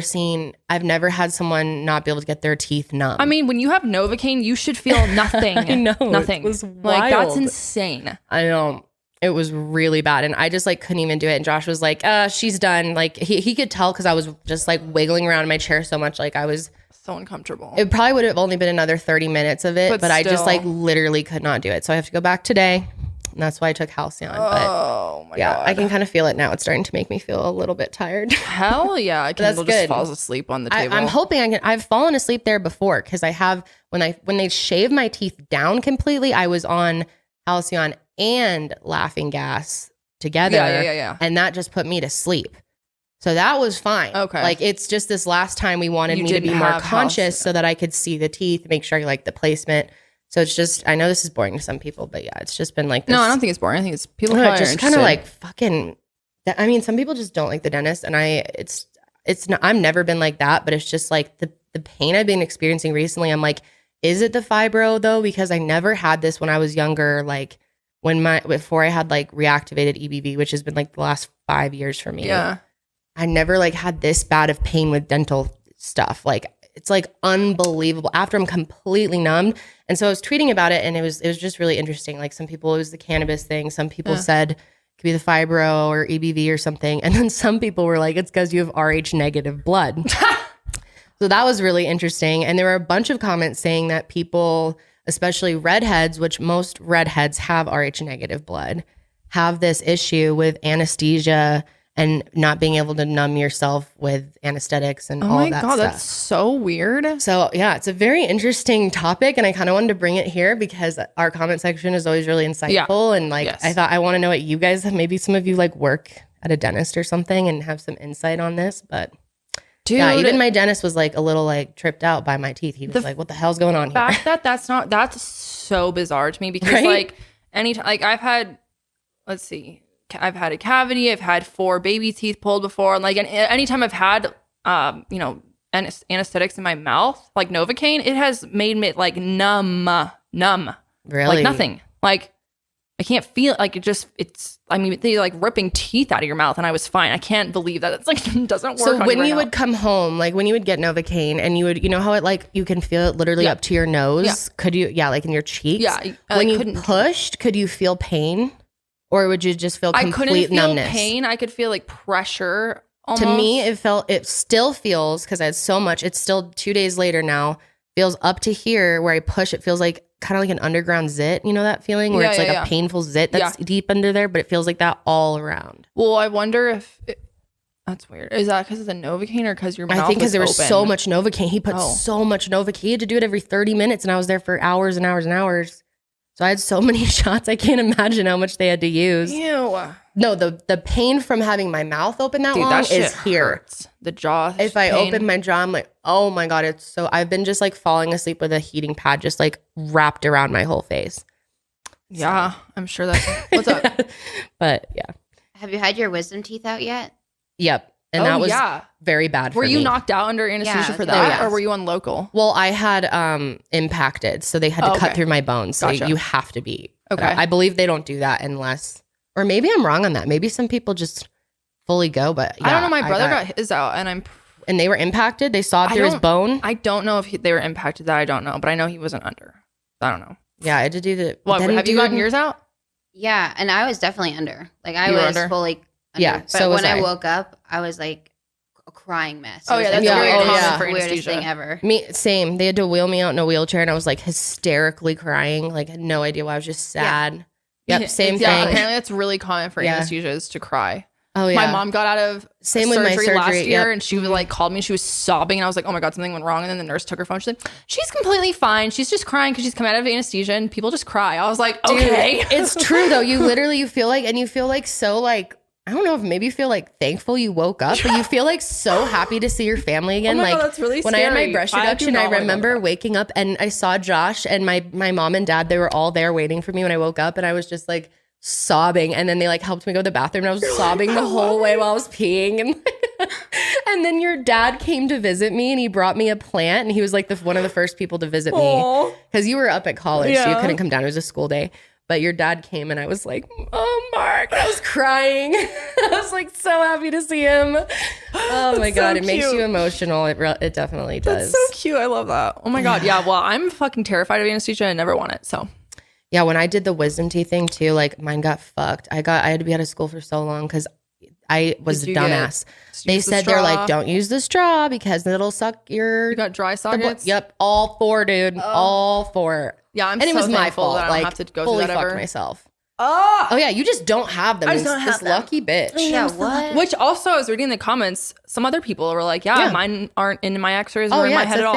had someone not be able to get their teeth numb. I mean, when you have Novocaine, you should feel nothing. I know. Nothing. It was wild. Like, that's insane. I know. It was really bad. And I just like couldn't even do it. And Josh was like, she's done. Like he could tell because I was just like wiggling around in my chair so much. Like I was so uncomfortable. It probably would have only been another 30 minutes of it, but I just like literally could not do it. So I have to go back today. And that's why I took Halcyon. Oh my God. I can kind of feel it now. It's starting to make me feel a little bit tired. Hell yeah. Kendall just falls asleep on the table. I'm hoping I can. I've fallen asleep there before because I have, when they shave my teeth down completely, I was on Halcyon and laughing gas together. Yeah. And that just put me to sleep. So that was fine. Okay. Like it's just this last time we wanted me to be more conscious so that I could see the teeth, make sure I like the placement. So it's just, I know this is boring to some people, but yeah, it's just been like this. No, I don't think it's boring. I think it's people just kind of like fucking, I mean, some people just don't like the dentist, and it's not, I've never been like that, but it's just like the pain I've been experiencing recently. I'm like, is it the fibro though? Because I never had this when I was younger, like before I had like reactivated EBV, which has been like the last 5 years for me. Yeah. I never like had this bad of pain with dental stuff. Like it's like unbelievable after I'm completely numbed. And so I was tweeting about it, and it was just really interesting. Like some people, it was the cannabis thing. Some people said it could be the fibro or EBV or something. And then some people were like, it's because you have Rh negative blood. So that was really interesting. And there were a bunch of comments saying that people, especially redheads, which most redheads have Rh negative blood, have this issue with anesthesia and not being able to numb yourself with anesthetics and all that stuff. Oh my God, that's so weird. So yeah, it's a very interesting topic, and I kind of wanted to bring it here because our comment section is always really insightful. And like, I thought I want to know what you guys have. Maybe some of you like work at a dentist or something and have some insight on this, but dude, yeah, even my dentist was like a little like tripped out by my teeth. He was like, what the hell's going on here? That's so bizarre to me because like anytime, like I've had a cavity. I've had 4 baby teeth pulled before. And like anytime I've had, anesthetics in my mouth, like Novocaine, it has made me like numb. Really? Like nothing. Like I can't feel like they like ripping teeth out of your mouth, and I was fine. I can't believe that it's like doesn't work. So when you would come home, like when you would get Novocaine and you would, how it like you can feel it literally up to your nose. Could you, like in your cheeks? Yeah. When you pushed, could you feel pain? Or would you just feel complete numbness? I couldn't feel pain. I could feel like pressure almost. To me, it still feels, because I had so much, it's still 2 days later now, feels up to here where I push. It feels like kind of like an underground zit. You know that feeling where it's like a painful zit that's deep under there, but it feels like that all around. Well, I wonder if... That's weird. Is that because of the Novocaine or because your mouth I think because there was open? So much Novocaine. He put so much Novocaine. He had to do it every 30 minutes, and I was there for hours and hours and hours. So I had so many shots, I can't imagine how much they had to use. Ew. No, the pain from having my mouth open that long is here. Hurts. The jaw If pain. I open my jaw, I'm like, oh my God, it's so... I've been just like falling asleep with a heating pad just like wrapped around my whole face. Yeah, I'm sure that's... What's up? But yeah. Have you had your wisdom teeth out yet? Yep. And that was very bad for me. Were you knocked out under anesthesia for that? Or were you on local? Well, I had impacted. So they had to cut through my bones. So you have to be Okay. I believe they don't do that unless, or maybe I'm wrong on that. Maybe some people just fully go, but yeah, I don't know. My brother got his out and they were impacted. They saw it through his bone. I don't know if they were impacted. That I don't know, but I know he wasn't under. I don't know. Yeah, I had to do the. Well, have you gotten yours out? Yeah, and I was definitely under. Like I was fully under. Yeah, but so when I woke up, I was like a crying mess. Oh yeah, that's very common for weirdest anesthesia. thing ever. Me, same. They had to wheel me out in a wheelchair, and I was like hysterically crying. Like had no idea why. I was just sad. Yeah. Yep, same thing. Apparently, that's really common for anesthesia is to cry. Oh yeah. My mom got out of same with my surgery last year, and she was like called me. She was sobbing, and I was like, "Oh my god, something went wrong." And then the nurse took her phone. She's like, "She's completely fine. She's just crying because she's come out of anesthesia, and people just cry." I was like, "Okay, dude, it's true though. You feel like so like I don't know if maybe you feel like thankful you woke up, but you feel like so happy to see your family again. Oh my like God, that's really when scary. I had my breast reduction, I remember waking up and I saw Josh and my mom and dad. They were all there waiting for me when I woke up, and I was just like sobbing, and then they like helped me go to the bathroom, and I was sobbing the whole way while I was peeing, and then your dad came to visit me, and he brought me a plant, and he was like one of the first people to visit me because you were up at college, so you couldn't come down. It was a school day, but your dad came, and I was like, "Oh, Mark," and I was crying. I was like so happy to see him. Oh my God, it makes you emotional. It definitely does. That's so cute. I love that. Oh my God, yeah. Well, I'm fucking terrified of anesthesia. I never want it, so. Yeah, when I did the wisdom teeth thing too, like mine got fucked. I had to be out of school for so long because I was a dumbass. They said they're like, don't use the straw because it'll suck your. You got dry sockets? Yep, all 4, dude. All 4. Yeah, and it was my fault. That I don't have to go fully through that fucked ever. myself. Oh yeah, you just don't have them. I just don't have them. Lucky bitch. Yeah, what? Which also, I was reading in the comments, some other people were like, yeah. mine aren't in my X-rays or in my head at all.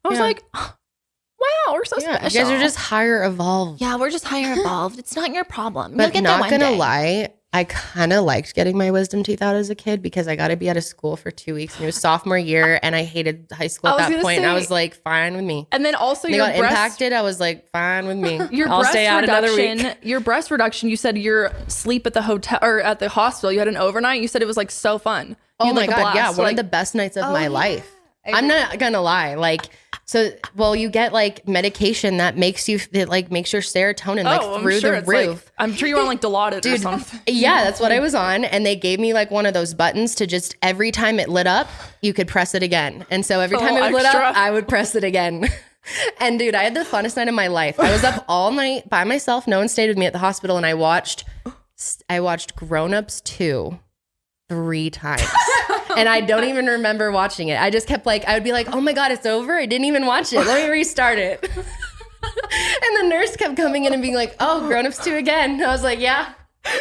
I was like, wow, we're so special. You guys are just higher evolved. Yeah, we're just higher evolved. It's not your problem. But not gonna lie, I kind of liked getting my wisdom teeth out as a kid because I got to be out of school for 2 weeks, and it was sophomore year, and I hated high school at that point. And I was like, fine with me. And then also they got impacted. I was like, fine with me. I'll stay out another week. Your breast reduction. You said your sleep at the hotel or at the hospital. You had an overnight. You said it was like so fun. Oh my God, yeah, one of the best nights of my life. I'm not gonna lie, like. So, well, you get like medication that makes you, it like makes your serotonin like through the roof. Like, I'm sure you're on like Dilaudid or something. Yeah, that's what I was on. And they gave me like one of those buttons to just every time it lit up, you could press it again. And so every time it lit up, I would press it again. And dude, I had the funnest night of my life. I was up all night by myself. No one stayed with me at the hospital. And I watched Grown Ups 2 3 times. And I don't even remember watching it. I just kept like, I would be like, oh my God, it's over. I didn't even watch it. Let me restart it. And the nurse kept coming in and being like, oh, Grown Ups 2 again. I was like, yeah.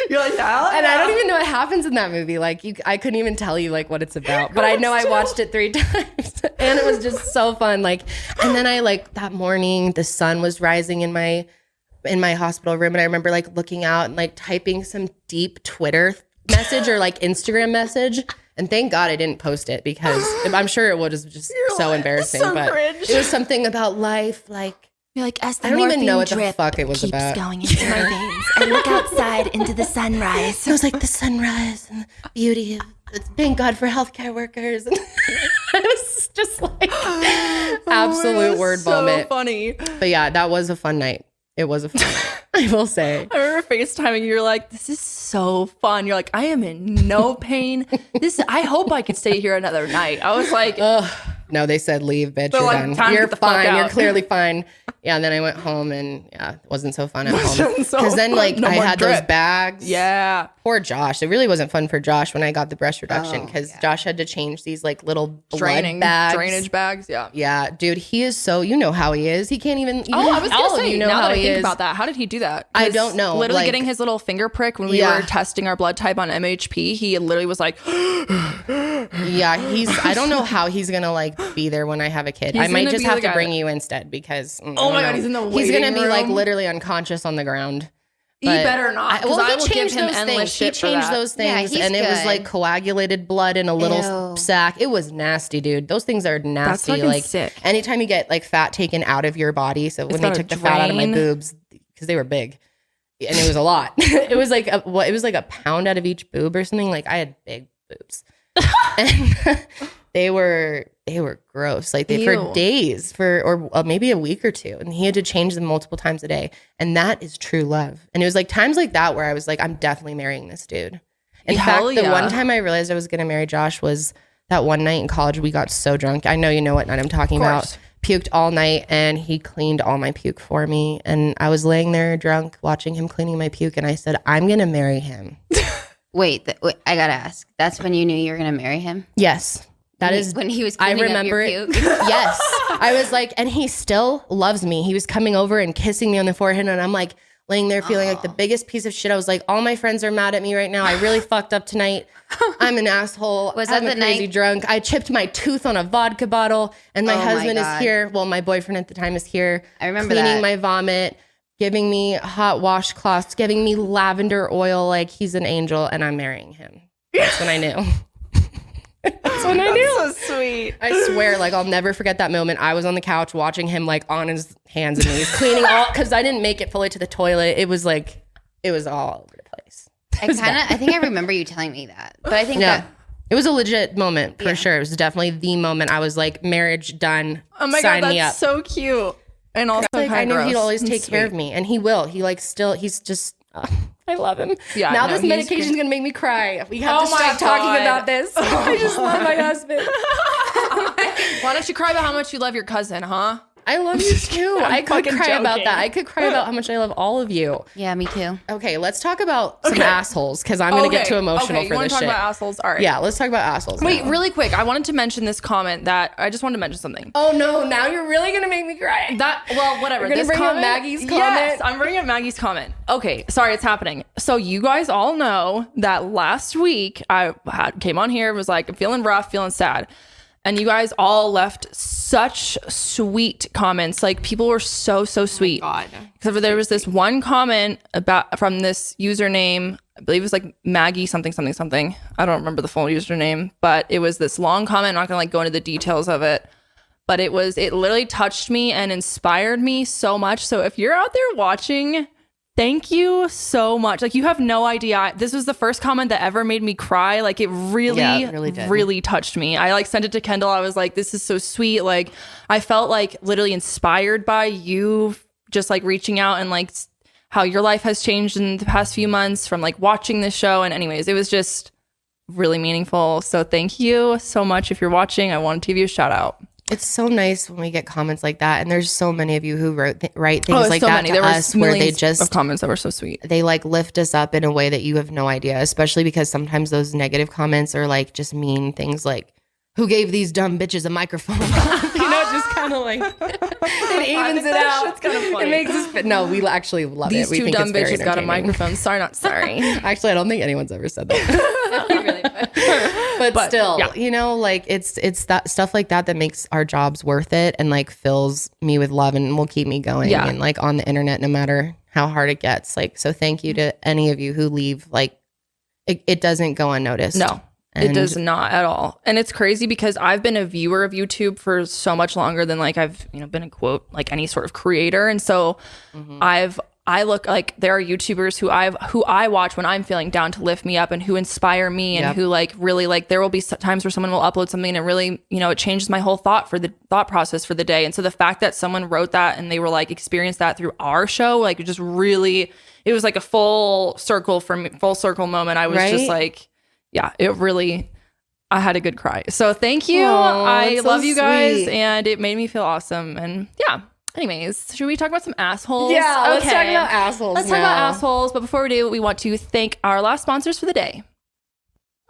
You're like, yeah. And I don't even know what happens in that movie. Like, I couldn't even tell you like what it's about. But I know I watched it 3 times. And it was just so fun. Like, and then I like that morning, the sun was rising in my hospital room. And I remember like looking out and like typing some deep Twitter message or like Instagram message. And thank God I didn't post it because I'm sure it was just so embarrassing. So but cringe. It was something about life. Like, you're like, as the I don't even know what morphine the fuck it was keeps about. going into my veins. I look outside into the sunrise. It was like the sunrise and the beauty of thank God for healthcare workers. And it was just like absolute word vomit. So funny. But yeah, that was a fun night. It was a fun night, I will say. I remember FaceTiming. You're like, this is so fun. You're like, I am in no pain. I hope I could stay here another night. I was like, no, they said leave, bitch. They're You're like, done. You're fine. You're out. clearly fine. Yeah, and then I went home and yeah, it wasn't so fun at home. Wasn't so Because then fun. like No I more had drip. those bags. yeah. Poor Josh. It really wasn't fun for Josh when I got the breast reduction because Josh had to change these like little blood bags. Drainage bags. Yeah. Yeah, dude, he is so, you know how he is. He can't even, I was all gonna say, of you know now how that I he think is. about that, how did he do that? I 'Cause don't know. Literally Like, getting his little finger prick when we Yeah. were testing our blood type on MHP, he literally was like, Yeah, I don't know how he's gonna like be there when I have a kid. I might gonna just be have the to guy bring that- you instead because oh my God, he's in the he's gonna waiting be like room. literally unconscious on the ground. He better not, 'cause I will give him endless things. shit He for changed that. those Yeah, things, he's and it was good. like coagulated blood in a little Ew. sack. It was nasty, dude. Those things are nasty. fucking like sick. anytime you get like fat taken out of your body. So when they gotta took the fat out of my drain. boobs because they were big, and it was a lot. It was like a pound out of each boob or something. Like I had big boobs. And they were gross. Like for days, or maybe a week or two. And he had to change them multiple times a day. And that is true love. And it was like times like that where I was like, I'm definitely marrying this dude. In fact, the one time I realized I was going to marry Josh was that one night in college. We got so drunk. I know you know what night I'm talking about. Puked all night, and he cleaned all my puke for me. And I was laying there drunk watching him cleaning my puke. And I said, I'm going to marry him. Wait, I got to ask. That's when you knew you were going to marry him? Yes. That is when he was cleaning up your puke? Yes. I was like, and he still loves me. He was coming over and kissing me on the forehead. And I'm like, laying there feeling like the biggest piece of shit. I was like, all my friends are mad at me right now. I really fucked up tonight. I'm an asshole. I'm a crazy drunk. I chipped my tooth on a vodka bottle, and my husband is here. Well, my boyfriend at the time is here. I remember cleaning my vomit, giving me hot washcloths, giving me lavender oil. Like he's an angel, and I'm marrying him. That's when I knew. That's when I knew. That's so sweet. I swear, like I'll never forget that moment. I was on the couch watching him like on his hands and knees cleaning all, because I didn't make it fully to the toilet. It was like, it was all over the place. I think I remember you telling me that, but I think that it was a legit moment for sure. It was definitely the moment I was like, marriage done. Oh my Sign God, me up. that's so cute. And also like, I knew he'd always take sweet. care of me, and he will. He like still, he's just, I love him. Yeah. Now this medication is going to make me cry. We have to stop talking about this. I just love my husband. Why don't you cry about how much you love your cousin, huh? I love you too. I could cry about joking. that. I could cry about how much I love all of you. Yeah, me too. Okay, let's talk about some assholes, because I'm going to get too emotional for you want this to talk shit. about assholes? All right. Yeah, let's talk about assholes. Wait, now. really quick. I wanted to mention this comment that I just wanted to mention something. Oh no, now you're really going to make me cry. Whatever. You're going to bring up Maggie's comment? Yes, I'm bringing up Maggie's comment. Okay, sorry, it's happening. So you guys all know that last week I came on here, was like, I'm feeling rough, feeling sad. And you guys all left such sweet comments. Like people were so sweet. Oh my God. Except for there was this one comment from this username. I believe it was like Maggie something. I don't remember the full username, but it was this long comment. I'm not gonna like go into the details of it, but it literally touched me and inspired me so much. So if you're out there watching, thank you so much. Like you have no idea. This was the first comment that ever made me cry. Like it really touched me. I like sent it to Kendall. I was like, this is so sweet. Like I felt like literally inspired by you just like reaching out and like how your life has changed in the past few months from like watching this show. And anyways, it was just really meaningful. So thank you so much. If you're watching, I wanted to give you a shout out. It's so nice when we get comments like that, and there's so many of you who write things like that to us, where they just of comments that were so sweet. They like lift us up in a way that you have no idea, especially because sometimes those negative comments are like just mean things like, "Who gave these dumb bitches a microphone?" You know, just kind of like it evens it out. It's kind of funny. It makes us. No, we actually love these it. We two think dumb it's very bitches got a microphone. Sorry, not sorry. Actually, I don't think anyone's ever said that. But still, you know, like it's that stuff like that makes our jobs worth it, and like fills me with love and will keep me going. Yeah. And like on the internet, no matter how hard it gets. Like, so thank you to any of you who leave. Like, it doesn't go unnoticed. No. It does not at all. And it's crazy because I've been a viewer of YouTube for so much longer than like I've, been a quote, like any sort of creator. And so I look like there are YouTubers who I watch when I'm feeling down to lift me up and who inspire me and who like really like, there will be times where someone will upload something and it really, it changes my whole thought process for the day. And so the fact that someone wrote that and they were like experienced that through our show, like it just really, it was like a full circle moment. I was just like, yeah, it really, I had a good cry. So thank you. I love you guys and it made me feel awesome. And yeah. Anyways, should we talk about some assholes? Yeah, let's talk about assholes. Let's talk about assholes. But before we do, we want to thank our last sponsors for the day.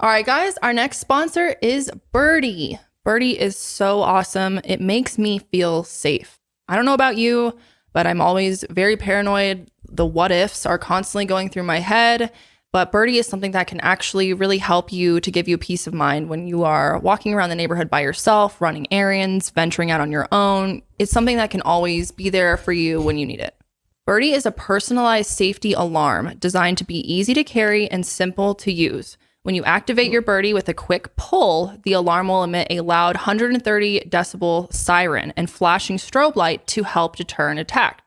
All right, guys, our next sponsor is Birdie. Birdie is so awesome. It makes me feel safe. I don't know about you, but I'm always very paranoid. The what ifs are constantly going through my head. But Birdie is something that can actually really help you to give you peace of mind when you are walking around the neighborhood by yourself, running errands, venturing out on your own. It's something that can always be there for you when you need it. Birdie is a personalized safety alarm designed to be easy to carry and simple to use. When you activate your Birdie with a quick pull, the alarm will emit a loud 130 decibel siren and flashing strobe light to help deter an attack.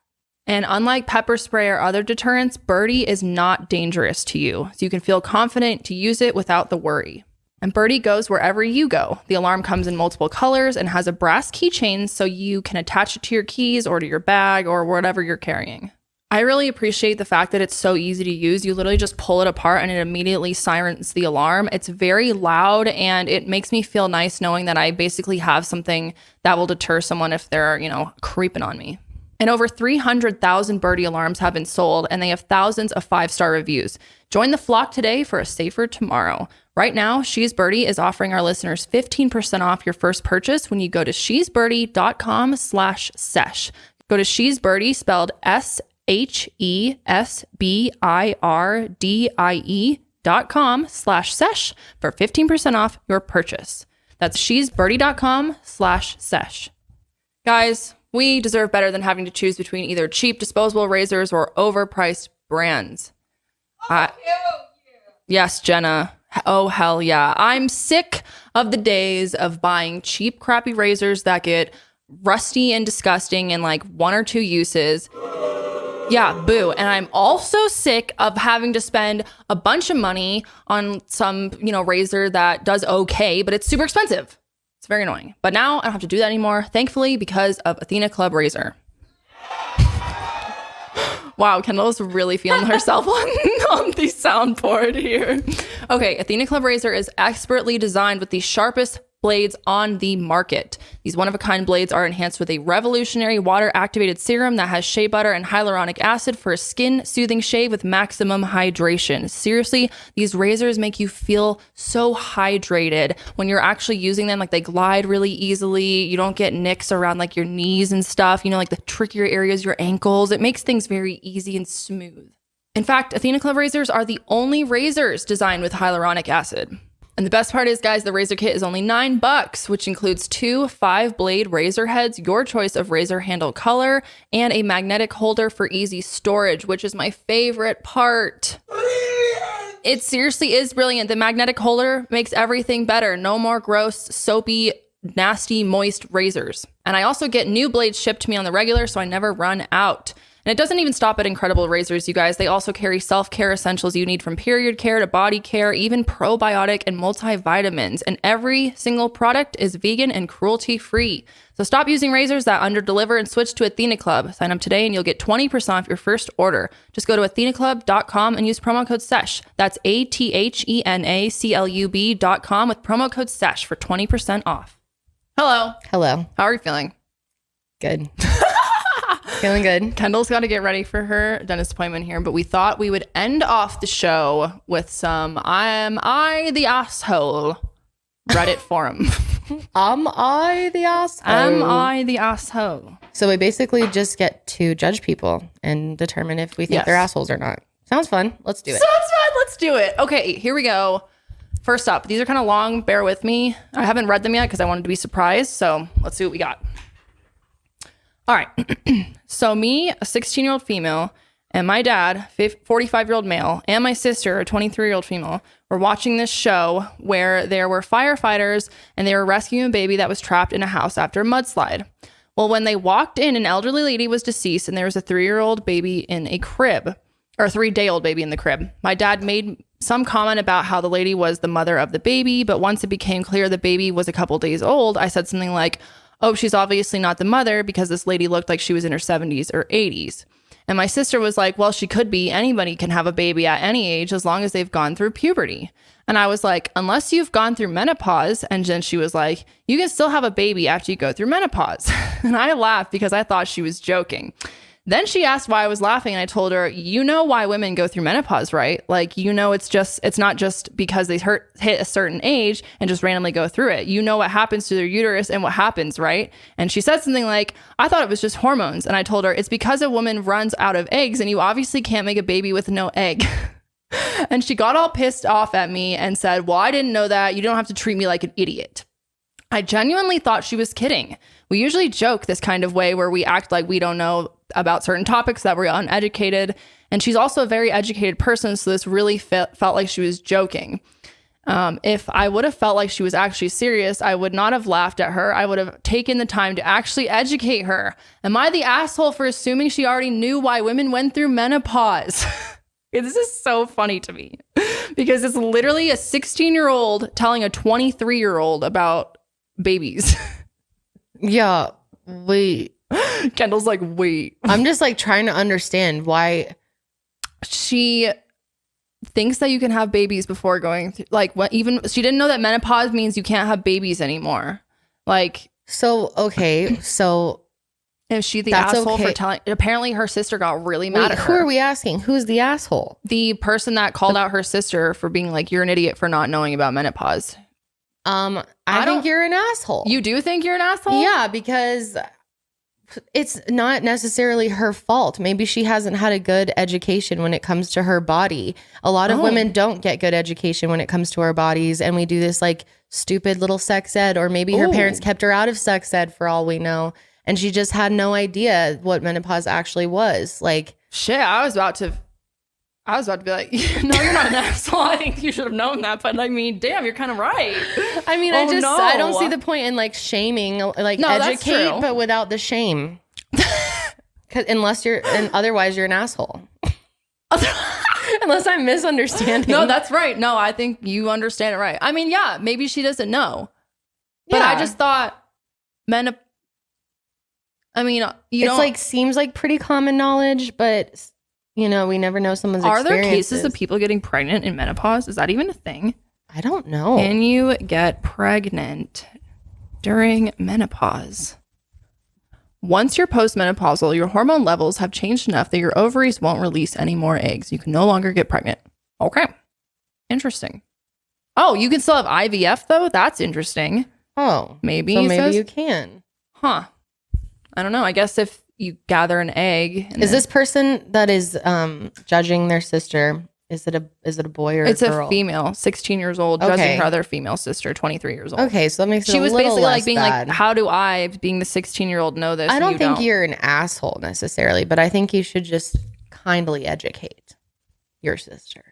And unlike pepper spray or other deterrents, Birdie is not dangerous to you, so you can feel confident to use it without the worry. And Birdie goes wherever you go. The alarm comes in multiple colors and has a brass keychain so you can attach it to your keys or to your bag or whatever you're carrying. I really appreciate the fact that it's so easy to use. You literally just pull it apart and it immediately sirens the alarm. It's very loud and it makes me feel nice knowing that I basically have something that will deter someone if they're, creeping on me. And over 300,000 Birdie alarms have been sold and they have thousands of 5-star reviews. Join the flock today for a safer tomorrow. Right now, She's Birdie is offering our listeners 15% off your first purchase when you go to shesbirdie.com/sesh. Go to She's Birdie, spelled SHESBIRDIE.com/sesh for 15% off your purchase. That's shesbirdie.com/sesh. Guys, we deserve better than having to choose between either cheap disposable razors or overpriced brands. Yes, Jenna. Oh, hell yeah. I'm sick of the days of buying cheap, crappy razors that get rusty and disgusting in like 1 or 2 uses. Yeah, boo. And I'm also sick of having to spend a bunch of money on some, razor that does okay, but it's super expensive. It's very annoying. But now I don't have to do that anymore, thankfully, because of Athena Club Razor. Wow, Kendall's really feeling herself on the soundboard here. Okay, Athena Club Razor is expertly designed with the sharpest blades on the market. These one-of-a-kind blades are enhanced with a revolutionary water-activated serum that has shea butter and hyaluronic acid for a skin-soothing shave with maximum hydration. Seriously, these razors make you feel so hydrated when you're actually using them. Like, they glide really easily. You don't get nicks around like your knees and stuff, like the trickier areas, your ankles. It makes things very easy and smooth. In fact, Athena Club razors are the only razors designed with hyaluronic acid. And the best part is, guys, the razor kit is only $9, which includes 2 5-blade razor heads, your choice of razor handle color, and a magnetic holder for easy storage, which is my favorite part. It seriously is brilliant. The magnetic holder makes everything better. No more gross, soapy, nasty, moist razors. And I also get new blades shipped to me on the regular, so I never run out. And it doesn't even stop at incredible razors, you guys. They also carry self-care essentials you need, from period care to body care, even probiotic and multivitamins. And every single product is vegan and cruelty-free. So stop using razors that underdeliver and switch to Athena Club. Sign up today and you'll get 20% off your first order. Just go to athenaclub.com and use promo code SESH. That's ATHENACLUB.com with promo code SESH for 20% off. Hello. Hello. How are you feeling? Good. Feeling good. Kendall's got to get ready for her dentist appointment here, but we thought we would end off the show with some Am I the Asshole Reddit forum. Am I the asshole? Am I the asshole? So we basically just get to judge people and determine if we think they're assholes or not. Sounds fun. Let's do it. Sounds fun. Let's do it. Okay, here we go. First up, these are kind of long. Bear with me. I haven't read them yet because I wanted to be surprised. So let's see what we got. All right. So me, a 16-year-old female, and my dad, 45-year-old male, and my sister, a 23-year-old female, were watching this show where there were firefighters and they were rescuing a baby that was trapped in a house after a mudslide. Well, when they walked in, an elderly lady was deceased and there was a 3-year-old baby in a crib, or a 3-day-old baby in the crib. My dad made some comment about how the lady was the mother of the baby, but once it became clear the baby was a couple days old, I said something like, "Oh, she's obviously not the mother because this lady looked like she was in her 70s or 80s. And my sister was like, "Well, she could be. Anybody can have a baby at any age as long as they've gone through puberty." And I was like, "Unless you've gone through menopause." And then she was like, "You can still have a baby after you go through menopause." And I laughed because I thought she was joking. Then she asked why I was laughing, and I told her, "You know why women go through menopause, right? Like, it's not just because they hit a certain age and just randomly go through it. You know what happens to their uterus and what happens, right?" And she said something like, "I thought it was just hormones." And I told her, "It's because a woman runs out of eggs and you obviously can't make a baby with no egg." And she got all pissed off at me and said, "Well, I didn't know that. You don't have to treat me like an idiot." I genuinely thought she was kidding. We usually joke this kind of way where we act like we don't know about certain topics, that we're uneducated. And she's also a very educated person, so this really felt like she was joking. If I would have felt like she was actually serious, I would not have laughed at her. I would have taken the time to actually educate her. Am I the asshole for assuming she already knew why women went through menopause? This is so funny to me Because it's literally a 16-year-old telling a 23-year-old about babies. Yeah. Wait. Kendall's like, wait. I'm just like trying to understand why. She thinks that you can have babies before going through, like, what, even she didn't know that menopause means you can't have babies anymore. Like, so, okay. So is she the that's asshole okay. for telling? Apparently her sister got really mad at her. Who are we asking? Who's the asshole? The person that called out her sister for being like, you're an idiot for not knowing about menopause. I think you're an asshole. You do think you're an asshole? Yeah, because it's not necessarily her fault. Maybe she hasn't had a good education when it comes to her body. A lot of women don't get good education when it comes to our bodies. And we do this like stupid little sex ed, or maybe her parents kept her out of sex ed for all we know. And she just had no idea what menopause actually was. Like, shit, I was about to be like, no, you're not an asshole. I think you should have known that. But I mean, damn, you're kind of right. I mean, I don't see the point in like shaming, like educate, but without the shame. Otherwise you're an asshole. Unless I'm misunderstanding. No, that's right. No, I think you understand it right. I mean, yeah, maybe she doesn't know. But I just thought seems like pretty common knowledge, but you know, we never know someone's experiences. Are there cases of people getting pregnant in menopause? Is that even a thing? I don't know. Can you get pregnant during menopause? Once you're postmenopausal, your hormone levels have changed enough that your ovaries won't release any more eggs. You can no longer get pregnant. Okay. Interesting. Oh, you can still have IVF though? That's interesting. Oh. Maybe. So maybe you can. Huh. I don't know. I guess if you gather an egg. Is this person that is judging their sister, is it a boy or a girl? It's a female, 16 years old, judging her other female sister, 23 years old. Okay, so that makes it she a was little basically less like being bad. like, how do I, being the 16-year-old, know this? I don't think you're an asshole necessarily, but I think you should just kindly educate your sister.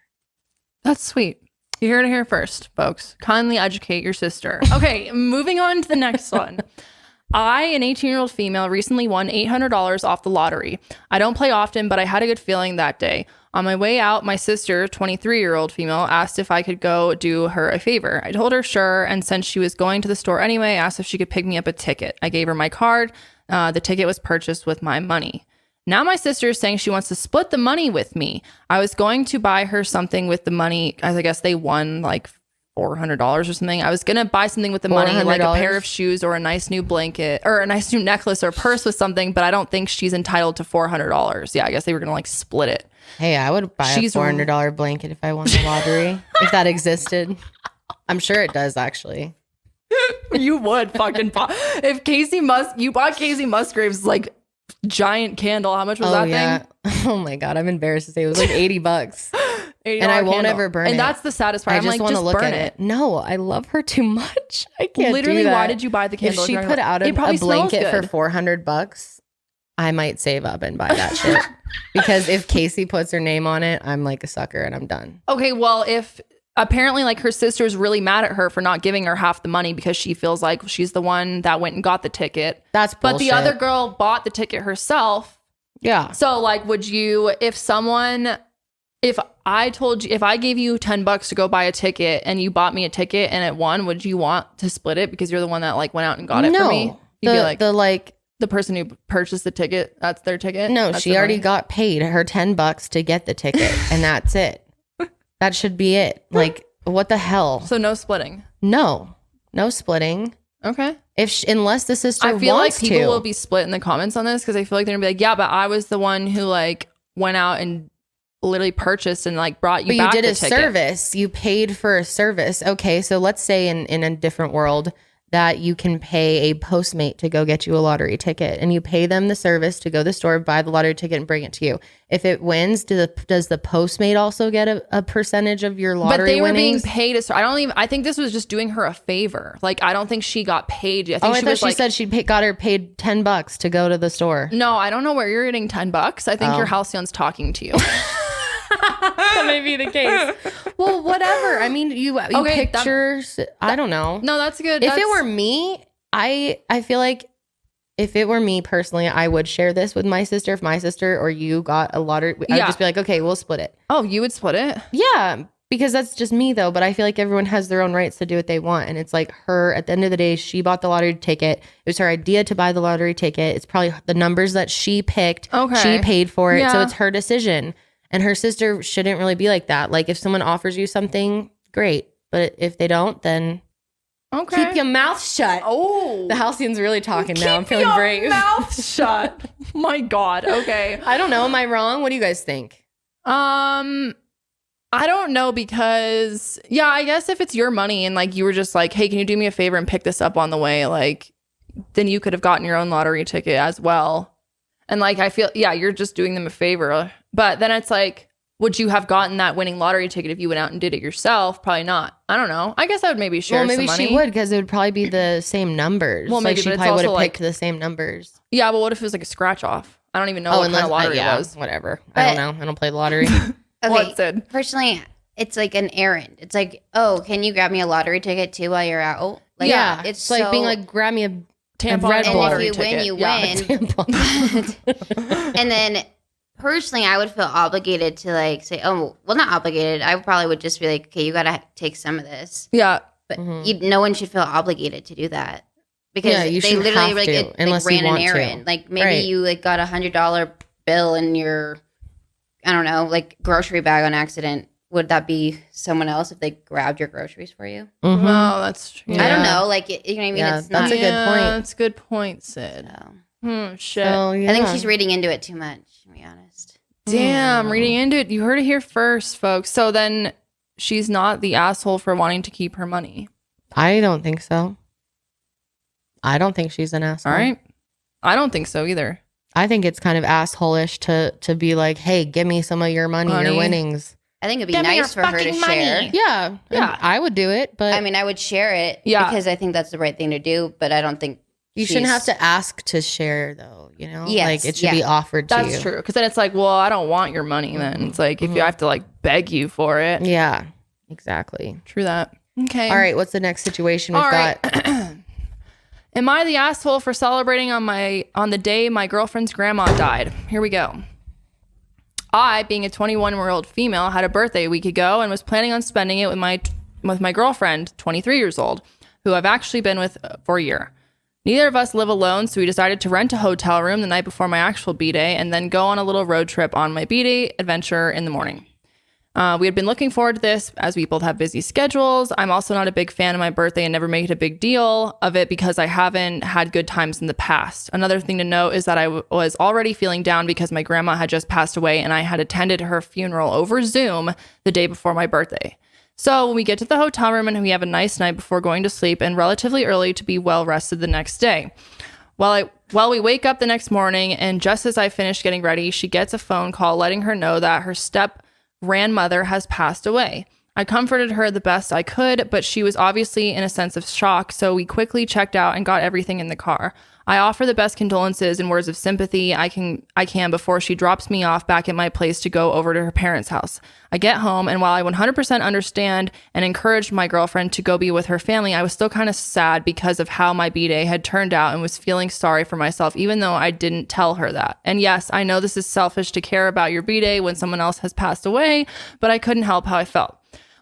That's sweet. You heard it here first, folks. Kindly educate your sister. Okay, moving on to the next one. I, an 18-year-old female, recently won $800 off the lottery. I don't play often, but I had a good feeling that day. On my way out, my sister, 23-year-old female, asked if I could go do her a favor. I told her sure, and since she was going to the store anyway, asked if she could pick me up a ticket. I gave her my card. The ticket was purchased with my money. Now my sister is saying she wants to split the money with me. I was going to buy her something with the money, as I guess they won like $400 or something. I was going to buy something with the money, like a pair of shoes or a nice new blanket or a nice new necklace or purse with something, but I don't think she's entitled to $400. Yeah, I guess they were going to like split it. Hey, I would buy a $400 blanket if I won the lottery, if that existed. I'm sure it does, actually. You would fucking buy. If you bought Casey Musgrave's like giant candle, how much was that thing? Oh my God, I'm embarrassed to say it was like $80. And I won't ever burn it. And that's the saddest part. I just want to look at it. No, I love her too much. I can't literally do that. Why did you buy the candle? If she put out a blanket for $400, I might save up and buy that shit. Because if Casey puts her name on it, I'm like a sucker and I'm done. Okay, well, if apparently like her sister's really mad at her for not giving her half the money because she feels like she's the one that went and got the ticket. That's bullshit. But the other girl bought the ticket herself. Yeah. So like, would you, if I gave you $10 to go buy a ticket and you bought me a ticket and it won, would you want to split it because you're the one that like went out and got it for me? You'd be like, the person who purchased the ticket, that's their ticket? No, she already got paid her $10 to get the ticket and that's it. That should be it. Like, what the hell? So no splitting? No splitting. Okay. Unless the sister wants to. I feel like people will be split in the comments on this because I feel like they're gonna be like, yeah, but I was the one who like went out and literally purchased and like brought you back the ticket. But you did a service. You paid for a service. Okay, so let's say in a different world that you can pay a Postmate to go get you a lottery ticket and you pay them the service to go to the store, buy the lottery ticket and bring it to you. If it wins, does the Postmate also get a percentage of your lottery winnings? But they were being paid. I think this was just doing her a favor. Like, I don't think she got paid. I thought she said she got her paid $10 to go to the store. No, I don't know where you're getting $10. I think your halcyon's talking to you. That may be the case. Well, whatever. I mean, you pictures. I don't know. No, that's good. If it were me, I feel like if it were me personally, I would share this with my sister. If my sister or you got a lottery, I would just be like, okay, we'll split it. Oh, you would split it? Yeah, because that's just me though. But I feel like everyone has their own rights to do what they want. And it's like her, at the end of the day, she bought the lottery ticket. It was her idea to buy the lottery ticket. It's probably the numbers that she picked. Okay. She paid for it. Yeah. So it's her decision. And her sister shouldn't really be like that. Like if someone offers you something, great. But if they don't, then Okay. keep your mouth shut. Oh. The Halcyon's really talking now. I'm Keep feeling your brave. mouth shut. My God. Okay. I don't know. Am I wrong? What do you guys think? I don't know because, yeah, I guess if it's your money and like you were just like, hey, can you do me a favor and pick this up on the way? Like, then you could have gotten your own lottery ticket as well. And like, I feel, yeah, you're just doing them a favor. But then it's like, would you have gotten that winning lottery ticket if you went out and did it yourself? Probably not. I don't know. I guess I would maybe share some money. Well, maybe she would because it would probably be the same numbers. Well, maybe, like she but it's probably would also have picked like, the same numbers. Yeah, but what if it was like a scratch off? I don't even know what kind of lottery it was. Whatever. I don't know. I don't play the lottery. Okay, Sid? personally, it's like an errand. It's like, oh, can you grab me a lottery ticket too while you're out? Like, yeah, it's like so, being like, grab me a Tampon Red and Bull. a and lottery if you ticket. win, you Yeah. win. And then personally, I would feel obligated to like say, oh, well, not obligated. I probably would just be like, okay, you got to take some of this. Yeah. But no one should feel obligated to do that because you they should literally have like, to, it, unless like you ran an want to. errand. Like maybe Right. you like got $100 bill in your, I don't know, like grocery bag on accident. Would that be someone else if they grabbed your groceries for you? Mhm. No, that's true. I don't know. Like, you know what I mean? Yeah, It's not. that's a good point. That's a good point, Sid. Shit. So, yeah. I think she's reading into it too much, to be honest. Damn, reading into it. You heard it here first, folks. So then she's not the asshole for wanting to keep her money. I don't think so. I don't think she's an asshole. All right. I don't think so either. I think it's kind of asshole-ish to be like, hey, give me some of your money, your winnings. I think it'd be Give me nice your for her to fucking share. money. Yeah. Yeah. I would do it, but I mean, I would share it because I think that's the right thing to do, but I don't think you shouldn't have to ask to share though, you know? Yes, like it should be offered to you. That's true. Because then it's like, well, I don't want your money then. It's like if you have to like beg you for it. Yeah, exactly. True that. Okay. All right, what's the next situation we've got? Am I the asshole for celebrating on the day my girlfriend's grandma died? Here we go. I, being a 21-year-old female, had a birthday a week ago and was planning on spending it with my girlfriend, 23 years old, who I've actually been with for a year. Neither of us live alone, so we decided to rent a hotel room the night before my actual B-Day and then go on a little road trip on my B-Day adventure in the morning. We had been looking forward to this as we both have busy schedules. I'm also not a big fan of my birthday and never make it a big deal of it because I haven't had good times in the past. Another thing to note is that I was already feeling down because my grandma had just passed away and I had attended her funeral over Zoom the day before my birthday. So when we get to the hotel room and we have a nice night before going to sleep and relatively early to be well rested the next day. Well, we wake up the next morning and just as I finish getting ready, she gets a phone call letting her know that her grandmother has passed away. I comforted her the best I could, but she was obviously in a sense of shock, so we quickly checked out and got everything in the car. I offer the best condolences and words of sympathy I can before she drops me off back at my place to go over to her parents' house. I get home, and while I 100% understand and encouraged my girlfriend to go be with her family, I was still kind of sad because of how my B-Day had turned out and was feeling sorry for myself, even though I didn't tell her that. And yes, I know this is selfish to care about your B-Day when someone else has passed away, but I couldn't help how I felt.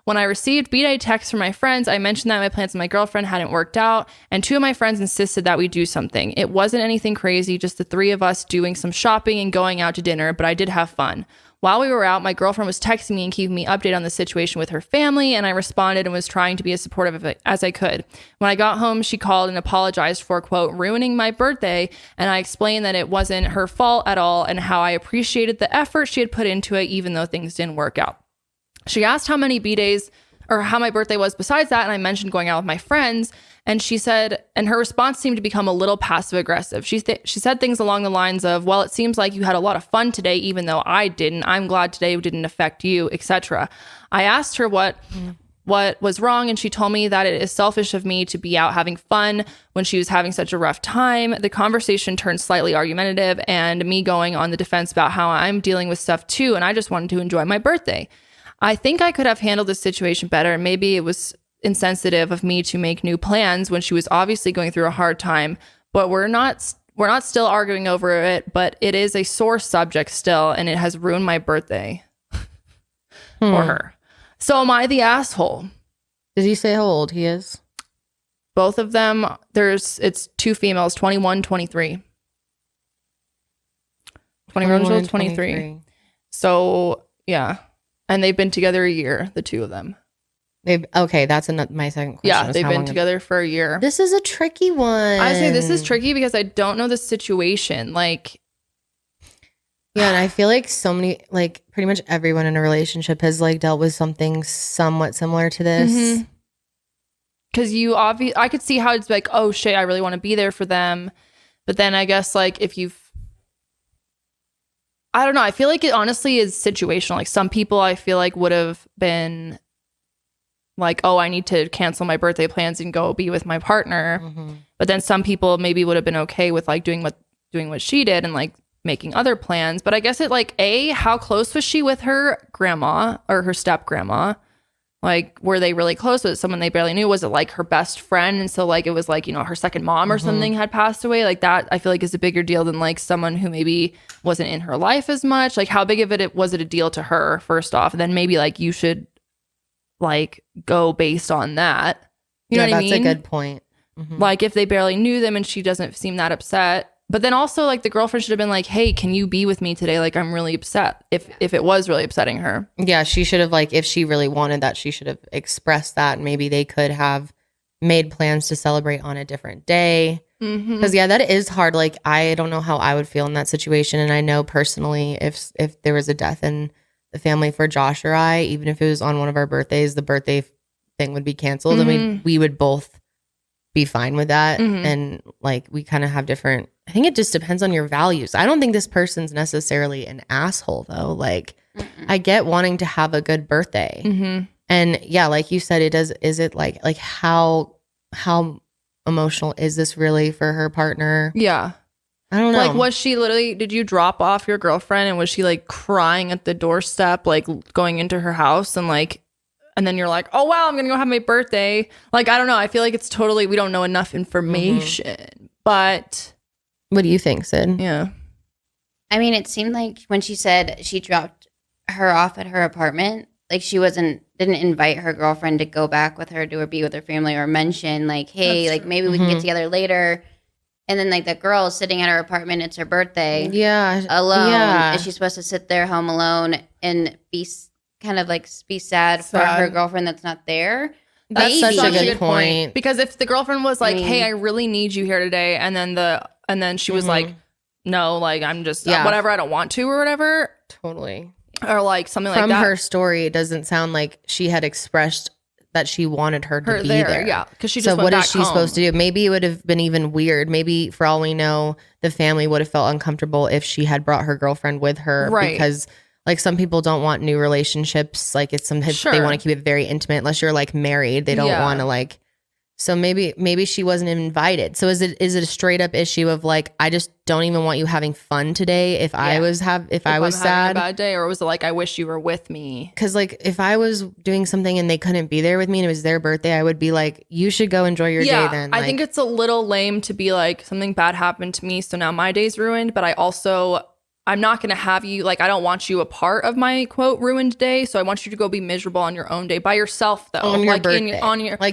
When I received B-Day texts from my friends, I mentioned that my plans with my girlfriend hadn't worked out, and two of my friends insisted that we do something. It wasn't anything crazy, just the three of us doing some shopping and going out to dinner, but I did have fun. While we were out, my girlfriend was texting me and keeping me updated on the situation with her family, and I responded and was trying to be as supportive as I could. When I got home, she called and apologized for, quote, ruining my birthday, and I explained that it wasn't her fault at all and how I appreciated the effort she had put into it, even though things didn't work out. She asked how many B-days or how my birthday was besides that, and I mentioned going out with my friends, and she said, and her response seemed to become a little passive aggressive. She said things along the lines of, well, it seems like you had a lot of fun today, even though I didn't. I'm glad today didn't affect you, etc. I asked her what was wrong, and she told me that it is selfish of me to be out having fun when she was having such a rough time. The conversation turned slightly argumentative, and me going on the defense about how I'm dealing with stuff too, and I just wanted to enjoy my birthday. I think I could have handled this situation better. Maybe it was insensitive of me to make new plans when she was obviously going through a hard time, but we're not still arguing over it, but it is a sore subject still, and it has ruined my birthday for her. So am I the asshole? Did he say how old he is? Both of them, it's 2 females, 21, 23. 21, 23. So, yeah. And they've been together a year, the 2 of them. Okay, that's my second question. Yeah, they've been together for a year. This is a tricky one. I say this is tricky because I don't know the situation. Like, yeah, and I feel like so many, like pretty much everyone in a relationship has like dealt with something somewhat similar to this. Because I could see how it's like, oh shit, I really want to be there for them. But then I guess like I don't know. I feel like it honestly is situational. Like some people I feel like would have been like, oh, I need to cancel my birthday plans and go be with my partner. But then some people maybe would have been okay with like doing what she did and like making other plans. But I guess it like, how close was she with her grandma or her step grandma? Like, were they really close? Was it someone they barely knew? Was it like her best friend? And so like, it was like, you know, her second mom or something had passed away. Like that, I feel like is a bigger deal than like someone who maybe wasn't in her life as much. Like how big of it was it a deal to her first off? And then maybe like you should like go based on that. You know what I mean? That's a good point. Like if they barely knew them and she doesn't seem that upset. But then also like the girlfriend should have been like, hey, can you be with me today? Like I'm really upset if it was really upsetting her. Yeah, she should have like, if she really wanted that, she should have expressed that. And maybe they could have made plans to celebrate on a different day. Because yeah, that is hard. Like I don't know how I would feel in that situation. And I know personally if there was a death in the family for Josh or I, even if it was on one of our birthdays, the birthday thing would be canceled. And we would both be fine with that. And like we kind of have different, I think it just depends on your values. I don't think this person's necessarily an asshole though. Like I get wanting to have a good birthday. And yeah, like you said, is it like how emotional is this really for her partner? Yeah. I don't know. Like was she literally, did you drop off your girlfriend and was she like crying at the doorstep, like going into her house and like, and then you're like, oh, wow, I'm going to go have my birthday. Like, I don't know. I feel like it's totally, we don't know enough information. But what do you think, Sid? Yeah. I mean, it seemed like when she said she dropped her off at her apartment, like she didn't invite her girlfriend to go back with her to be with her family or mention like, hey, like maybe we can get together later. And then like the girl is sitting at her apartment, it's her birthday. Yeah. Alone. Yeah. And she's supposed to sit there home alone and be kind of like be sad for her girlfriend that's not there. That's such a good point. Because if the girlfriend was like, hey, I really need you here today. And then she was like, no, like I'm just whatever, I don't want to or whatever. Totally. Or like something like that. From her story, it doesn't sound like she had expressed that she wanted her to be there. Yeah. Because she just So what is she supposed to do? Maybe it would have been even weird. Maybe for all we know, the family would have felt uncomfortable if she had brought her girlfriend with her. Right. Because like some people don't want new relationships. Like it's they want to keep it very intimate unless you're like married. They don't want to like. So maybe she wasn't invited. So is it a straight up issue of like, I just don't even want you having fun today if I was sad, having a bad day, or was it like I wish you were with me? Because like if I was doing something and they couldn't be there with me and it was their birthday, I would be like, you should go enjoy your day then. Like, I think it's a little lame to be like something bad happened to me, so now my day's ruined. But I'm not going to have you, like, I don't want you a part of my, quote, ruined day. So I want you to go be miserable on your own day by yourself, though. On your birthday.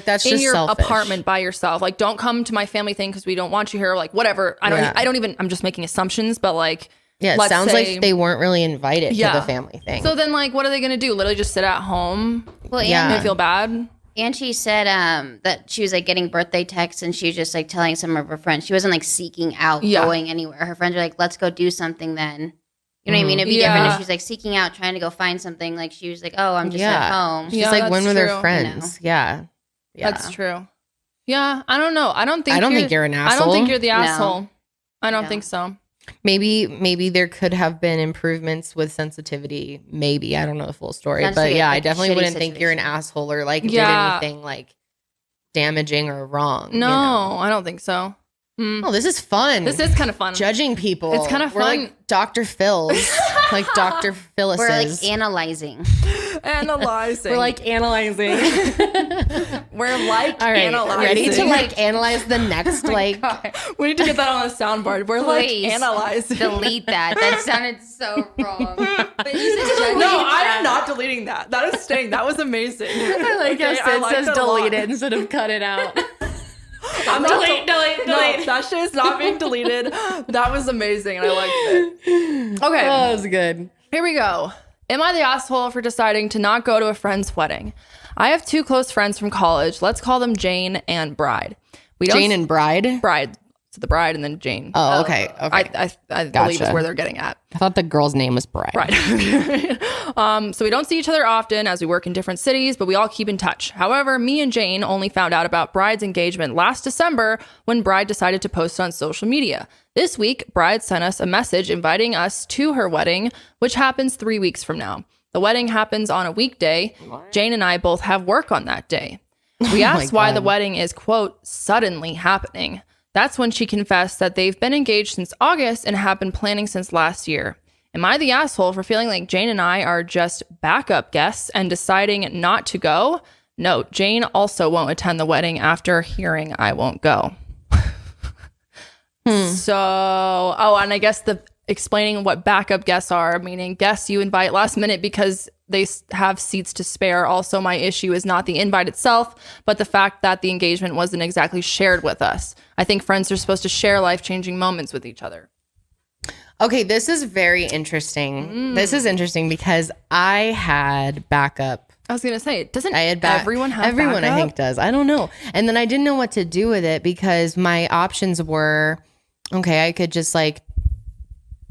That's in just your selfish. apartment by yourself. Like, don't come to my family thing because we don't want you here. Like, whatever. I'm just making assumptions, but like. Yeah, it sounds like they weren't really invited to the family thing. So then, like, what are they going to do? Literally just sit at home? Well, and they feel bad? And she said that she was like getting birthday texts and she was just like telling some of her friends. She wasn't like seeking out going anywhere. Her friends were like, let's go do something then. You know what I mean? It'd be different if she's like seeking out, trying to go find something. Like she was like, oh, I'm just at home. She's like, when were their friends? You know? Yeah. That's true. Yeah. I don't know. I don't think you're an asshole. I don't think you're the asshole. No. I don't think so. Maybe there could have been improvements with sensitivity. Maybe. I don't know the full story. But I definitely wouldn't think you're an asshole or like did anything like damaging or wrong. No, I don't think so. Oh, this is fun. This is kind of fun. Judging people. It's kind of fun. We're like Dr. Phil's. Like Dr. Phyllis's. We're like analyzing. Analyzing. We're like analyzing. We're like All right, analyzing. ready to like analyze the next like. God. We need to get that on a soundboard. We're Please, like analyzing. delete that. That sounded so wrong. But you said No, I am not deleting that. That is staying. That was amazing. I like how Sid says delete it instead of cut it out. I'm not delete. No, that shit is not being deleted. That was amazing, and I liked it. Okay, That was good. here we go. Am I the asshole for deciding to not go to a friend's wedding? I have 2 close friends from college. Let's call them Jane and Bride. Jane and Bride? Bride. So the bride and then Jane. Oh, okay. I believe is where they're getting at. I thought the girl's name was Bride. Right. So we don't see each other often as we work in different cities, but we all keep in touch. However, me and Jane only found out about Bride's engagement last December when Bride decided to post on social media. This week, Bride sent us a message inviting us to her wedding, which happens 3 weeks from now. The wedding happens on a weekday. What? Jane and I both have work on that day. We asked why the wedding is, quote, suddenly happening. That's when she confessed that they've been engaged since August and have been planning since last year. Am I the asshole for feeling like Jane and I are just backup guests and deciding not to go? No, Jane also won't attend the wedding after hearing I won't go. So, and I guess explaining what backup guests are, meaning guests you invite last minute because they have seats to spare. Also, my issue is not the invite itself, but the fact that the engagement wasn't exactly shared with us. I think friends are supposed to share life-changing moments with each other. Okay, this is very interesting. This is interesting because I had backup. I was going to say, doesn't everyone have Everyone, backup? I think, does. I don't know. And then I didn't know what to do with it because my options were, okay, I could just like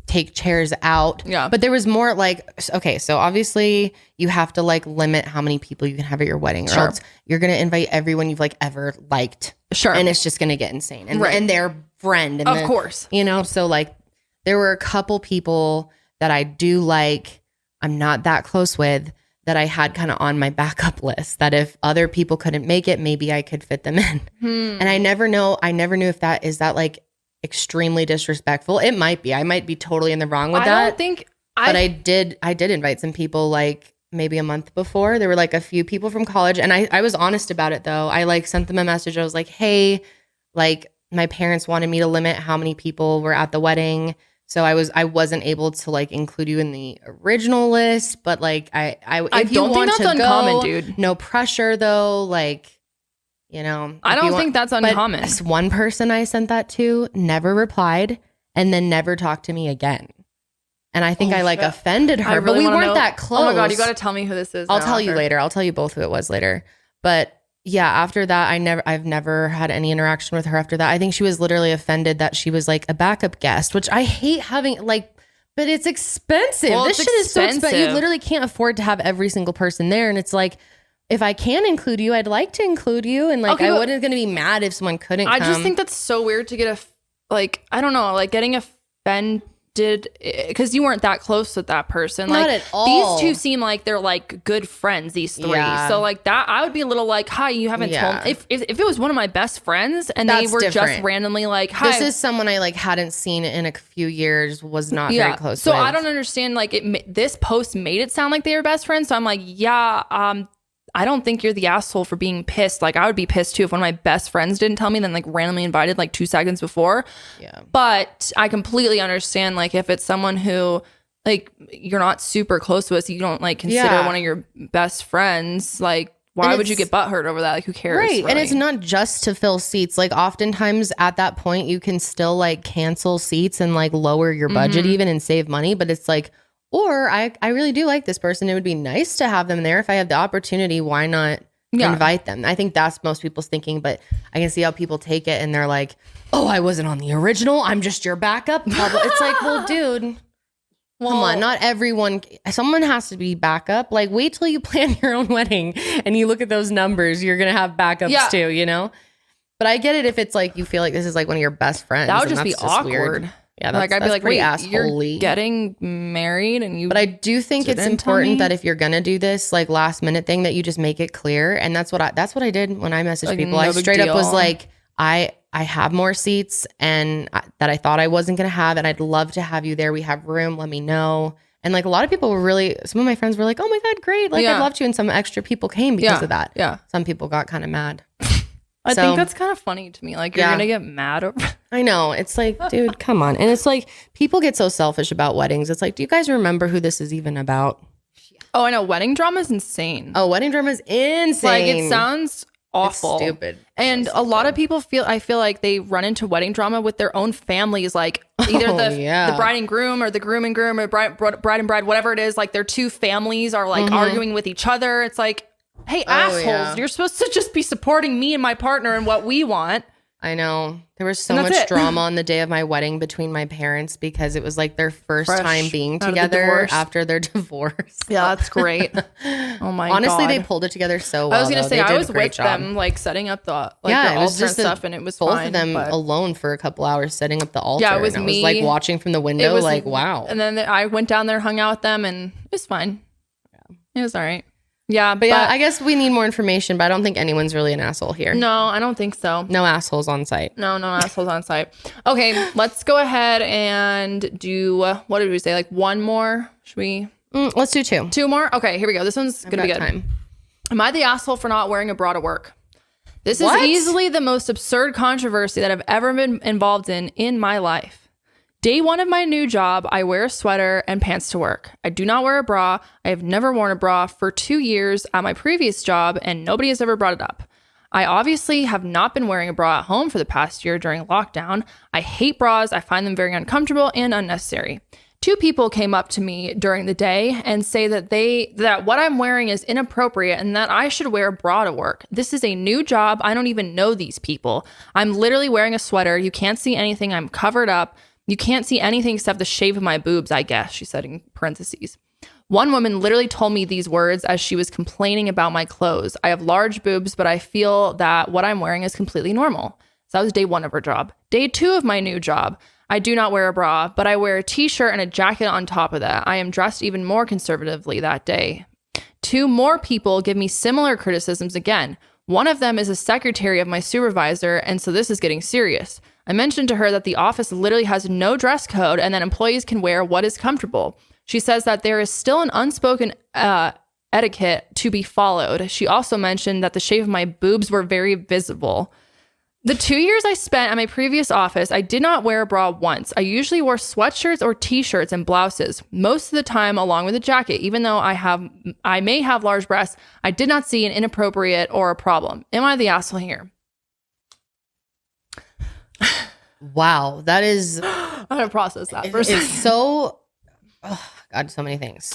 take chairs out. Yeah. But there was more like, okay, so obviously you have to like limit how many people you can have at your wedding. Or else you're going to invite everyone you've like ever liked. Sure. And it's just going to get insane. And, and their friend. And of course. You know, so like there were a couple people that I do like, I'm not that close with, that I had kind of on my backup list that if other people couldn't make it, maybe I could fit them in. And I never knew if that is that like extremely disrespectful. It might be. I might be totally in the wrong with that. I don't think but I did invite some people like maybe a month before. There were like a few people from college and I was honest about it though. I like sent them a message. I was like, hey, like my parents wanted me to limit how many people were at the wedding. So I wasn't able to like include you in the original list, but like I don't think that's uncommon, dude. No pressure though, like, you know. I don't think that's uncommon. But one person I sent that to never replied and then never talked to me again. And I think I like offended her, but we weren't that close. Oh my God, you got to tell me who this is. I'll tell you later. I'll tell you both who it was later. But yeah, after that, I've never had any interaction with her after that. I think she was literally offended that she was like a backup guest, which I hate having like, but it's expensive. Well, this shit is so expensive. You literally can't afford to have every single person there. And it's like, if I can include you, I'd like to include you. And like, I wasn't going to be mad if someone couldn't come. I just think that's so weird to get I don't know, like getting offended because you weren't that close with that person. Not like at all. These two seem like they're like good friends, these three. Yeah. So like that, I would be a little like, hi, you haven't told me. If it was one of my best friends and they were just randomly like, hi. This is someone I like hadn't seen in a few years, was not very close so with. I don't understand, like this post made it sound like they were best friends. So I'm like, I don't think you're the asshole for being pissed. Like I would be pissed too if one of my best friends didn't tell me, then like randomly invited like 2 seconds before. Yeah. But I completely understand like if it's someone who like you're not super close with, so you don't like consider one of your best friends, like why would you get butthurt over that? Like who cares? Right. Really? And it's not just to fill seats. Like oftentimes at that point you can still like cancel seats and like lower your budget even and save money. But it's like, or I really do like this person. It would be nice to have them there. If I have the opportunity, why not invite them? I think that's most people's thinking, but I can see how people take it and they're like, oh, I wasn't on the original. I'm just your backup. It's like, well, dude, come on. Not everyone. Someone has to be backup. Like wait till you plan your own wedding and you look at those numbers. You're going to have backups too, you know? But I get it if it's like you feel like this is like one of your best friends. That would just be awkward. Weird. Yeah, like I'd be like, wait, assholey. You're getting married and you. But I do think it's important that if you're gonna do this like last minute thing, that you just make it clear. And that's what I did when I messaged people. I straight up was like, I have more seats and that I thought I wasn't gonna have, and I'd love to have you there. We have room. Let me know. And like a lot of people were really, some of my friends were like, oh my God, great. Like I'd love to. And some extra people came because of that. Yeah. Some people got kind of mad. I think that's kind of funny to me. Like you're going to get mad over. I know. It's like, dude, come on. And it's like, people get so selfish about weddings. It's like, do you guys remember who this is even about? Oh, I know. Wedding drama is insane. Oh, wedding drama is insane. Like it sounds awful. It's stupid. And a lot of people I feel like they run into wedding drama with their own families, like either the bride and groom or the groom and groom or bride and bride, whatever it is. Like their two families are like arguing with each other. It's like, hey, assholes, you're supposed to just be supporting me and my partner and what we want. I know. There was so much drama on the day of my wedding between my parents because it was like their first time being together after their divorce. Yeah, that's great. Oh my God. Honestly, they pulled it together so well. I was going to say, I was with them like setting up the altar and stuff, and it was both fine, of them alone for a couple hours setting up the altar. Yeah, it was me. I was like watching from the window like, wow. And then I went down there, hung out with them, and it was fine. Yeah. It was all right. Yeah, but I guess we need more information, but I don't think anyone's really an asshole here. No, I don't think so. No assholes on site. No assholes on site. Okay, let's go ahead and do, what did we say? Like one more? Should we? Let's do two. Two more? Okay, here we go. This one's going to be good. Time. Am I the asshole for not wearing a bra to work? This is easily the most absurd controversy that I've ever been involved in my life. Day one of my new job, I wear a sweater and pants to work. I do not wear a bra. I have never worn a bra for 2 years at my previous job, and nobody has ever brought it up. I obviously have not been wearing a bra at home for the past year during lockdown. I hate bras. I find them very uncomfortable and unnecessary. 2 people came up to me during the day and say that what I'm wearing is inappropriate and that I should wear a bra to work. This is a new job. I don't even know these people. I'm literally wearing a sweater. You can't see anything. I'm covered up. You can't see anything except the shape of my boobs, I guess, she said in parentheses. One woman literally told me these words as she was complaining about my clothes. I have large boobs, but I feel that what I'm wearing is completely normal. So that was day 1 of her job. Day 2 of my new job. I do not wear a bra, but I wear a t-shirt and a jacket on top of that. I am dressed even more conservatively that day. 2 more people give me similar criticisms again. One of them is a secretary of my supervisor, and so this is getting serious. I mentioned to her that the office literally has no dress code and that employees can wear what is comfortable. She says that there is still an unspoken etiquette to be followed. She also mentioned that the shape of my boobs were very visible. The 2 years I spent at my previous office, I did not wear a bra once. I usually wore sweatshirts or t-shirts and blouses, most of the time along with a jacket. Even though I may have large breasts, I did not see an inappropriate or a problem. Am I the asshole here? Wow, that is... I'm going to process that first. It's so... Oh, God, so many things.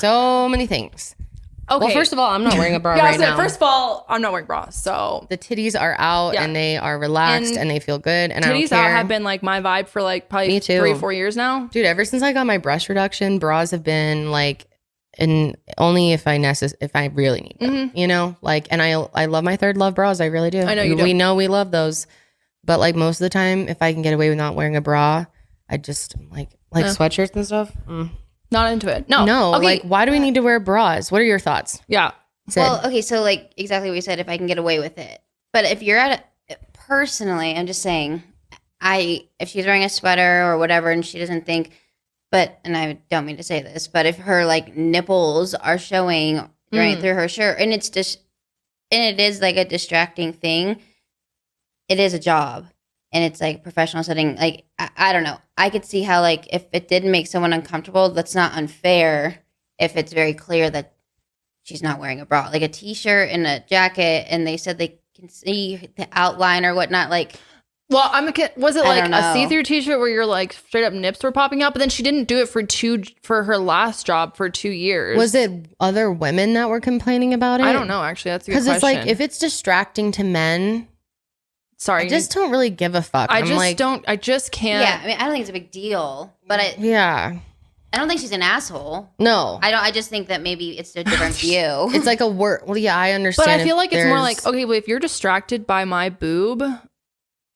Okay. Well, first of all, I'm not wearing a bra right now. First of all, I'm not wearing bras, so... The titties are out and they are relaxed and they feel good, and I don't care. Titties out have been like my vibe for like probably 3-4 years now. Dude, ever since I got my breast reduction, bras have been like... And only if I really need them, you know? Like, and I love my Third Love bras. I really do. I know you do. We know we love those. But like most of the time, if I can get away with not wearing a bra, I just like sweatshirts and stuff. Not into it. No. Okay. Like, why do we need to wear bras? What are your thoughts? Yeah. Sid? Well, okay. So like exactly what you said, if I can get away with it. But if you're personally, I'm just saying, if she's wearing a sweater or whatever and she doesn't think, and I don't mean to say this, but if her like nipples are showing right through her shirt and it is like a distracting thing, it is a job and it's like professional setting. Like, I don't know. I could see how like if it did make someone uncomfortable, that's not unfair if it's very clear that she's not wearing a bra. Like a t-shirt and a jacket and they said they can see the outline or whatnot. Like, well, was it like a see-through t-shirt where your like straight up nips were popping out? But then she didn't do it for her last job for 2 years. Was it other women that were complaining about it? I don't know, actually. That's a good question. Because it's like, if it's distracting to men... Sorry. I just don't really give a fuck. I just can't. Yeah, I mean, I don't think it's a big deal, but I don't think she's an asshole. No. I just think that maybe it's a different view. It's like a word. Well, yeah, I understand. But I feel like it's more like, okay, well, if you're distracted by my boob,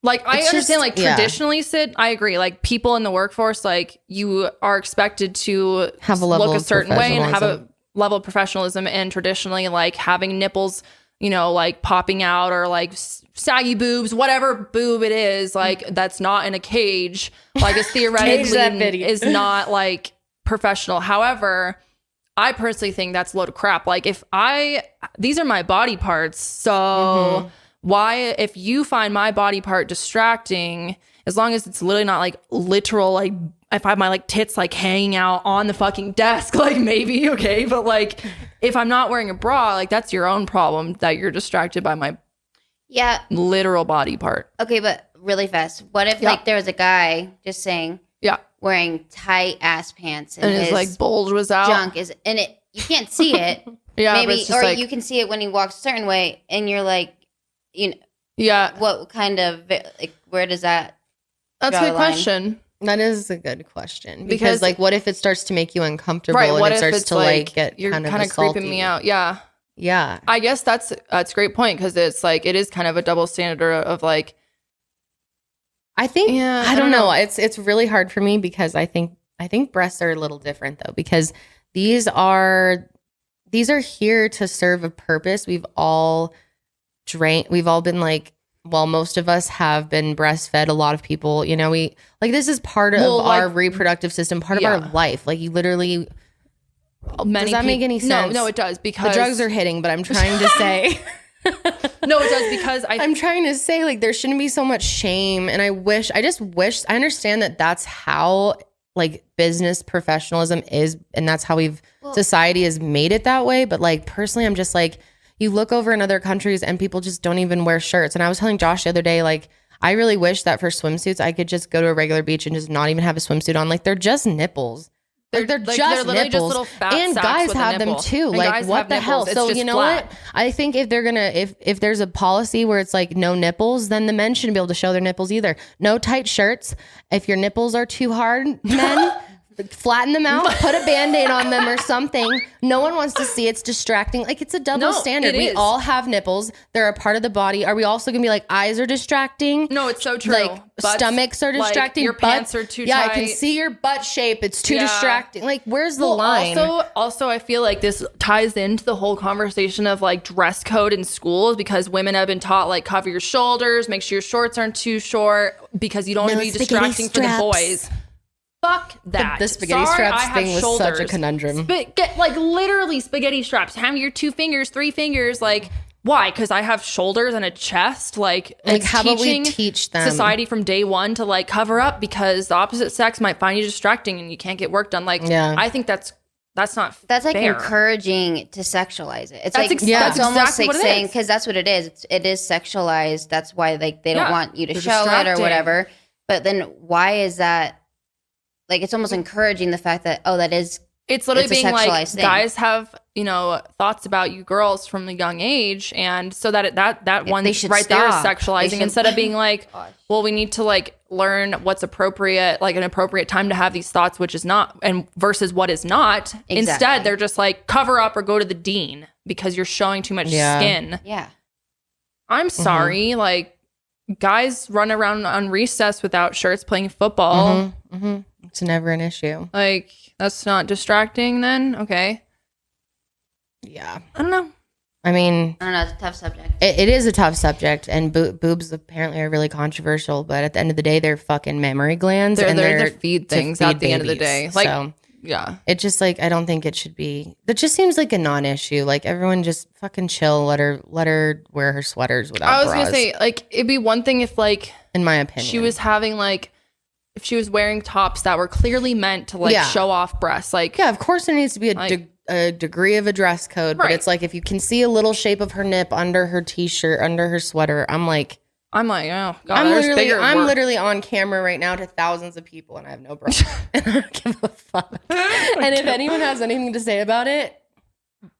like I understand like traditionally, Sid, I agree. Like people in the workforce, like you are expected to have a level look of a certain way and have a level of professionalism, and traditionally like having nipples, you know, like popping out or like saggy boobs, whatever boob it is, like that's not in a cage, like it's theoretically is not like professional. However, I personally think that's a load of crap. Like these are my body parts. So why, if you find my body part distracting, as long as it's literally not like literal, like if I have my like tits like hanging out on the fucking desk, like maybe, okay. But like if I'm not wearing a bra, like that's your own problem that you're distracted by my literal body part. Okay, but really fast. What if like there was a guy just saying wearing tight ass pants and his like bulge was out, junk is in it, you can't see it. Maybe, or like, you can see it when he walks a certain way and you're like, you know, what kind of like, where does that that's a good question. That is a good question because like what if it starts to make you uncomfortable, right, and it starts to like get you're kind of creeping me out. Yeah I guess that's a great point, because it's like it is kind of a double standard of like I think I don't know. It's really hard for me because I think breasts are a little different though, because these are here to serve a purpose. We've all been like, well, most of us have been breastfed. A lot of people, you know, we like this is part of our reproductive system, part of our life. Like you literally does that make any sense? No, it does, because the drugs are hitting, but I'm trying to say no, it does, because I'm trying to say like there shouldn't be so much shame, and I just wish I understand that that's how like business professionalism is, and that's how society has made it that way. But like personally, I'm just like, you look over in other countries and people just don't even wear shirts. And I was telling Josh the other day, like I really wish that for swimsuits I could just go to a regular beach and just not even have a swimsuit on. Like they're just nipples. They're just nipples, just little fat and guys have them too. And like what the hell? So you know what? I think if they're gonna, if there's a policy where it's like no nipples, then the men shouldn't be able to show their nipples either. No tight shirts. If your nipples are too hard, men, flatten them out, put a Band-Aid on them or something. No one wants to see. It's distracting. Like it's a double standard. We all have nipples. They're a part of the body. Are we also gonna be like eyes are distracting? No, it's so true. Like stomachs are distracting. Like, your pants are too tight. Yeah, I can see your butt shape. It's too distracting. Like where's the line? Also, I feel like this ties into the whole conversation of like dress code in schools, because women have been taught like cover your shoulders, make sure your shorts aren't too short, because you don't want to be distracting for the boys. Fuck that. The spaghetti straps thing was such a conundrum. Like literally spaghetti straps. Have your 2 fingers, 3 fingers. Like why? Because I have shoulders and a chest. Like how about we teach them society from day one to like cover up, because the opposite sex might find you distracting and you can't get work done. Like I think that's not that's like fair. Encouraging to sexualize it. It's that's almost like saying, because that's what it is. It is sexualized. That's why like they don't want you to show it or whatever. But then why is that? Like it's almost encouraging the fact that it's literally being like thing. Guys have, you know, thoughts about you girls from a young age, and so that one right stop. There is sexualizing, instead of being like, well, we need to like learn what's appropriate, like an appropriate time to have these thoughts, which is not, and versus what is not. Exactly. Instead, they're just like cover up or go to the dean because you're showing too much skin. Yeah, I'm sorry, like guys run around on recess without shirts playing football. It's never an issue. Like, that's not distracting then? Okay. Yeah. I don't know. I don't know. It's a tough subject. It is a tough subject. And boobs apparently are really controversial. But at the end of the day, they're fucking mammary glands. They're feed things at the end of the day. Like, so, yeah. It just like, I don't think it should be. That just seems like a non-issue. Like, everyone just fucking chill. Let her wear her sweaters without bras. I was going to say, like, it'd be one thing if, like, in my opinion, she was having, like, if she was wearing tops that were clearly meant to like show off breasts, like of course there needs to be a degree of a dress code, but it's like if you can see a little shape of her nip under her t-shirt, under her sweater, I'm like, oh God, I'm literally on camera right now to thousands of people and I have no bra. And I don't give a fuck. And if anyone has anything to say about it,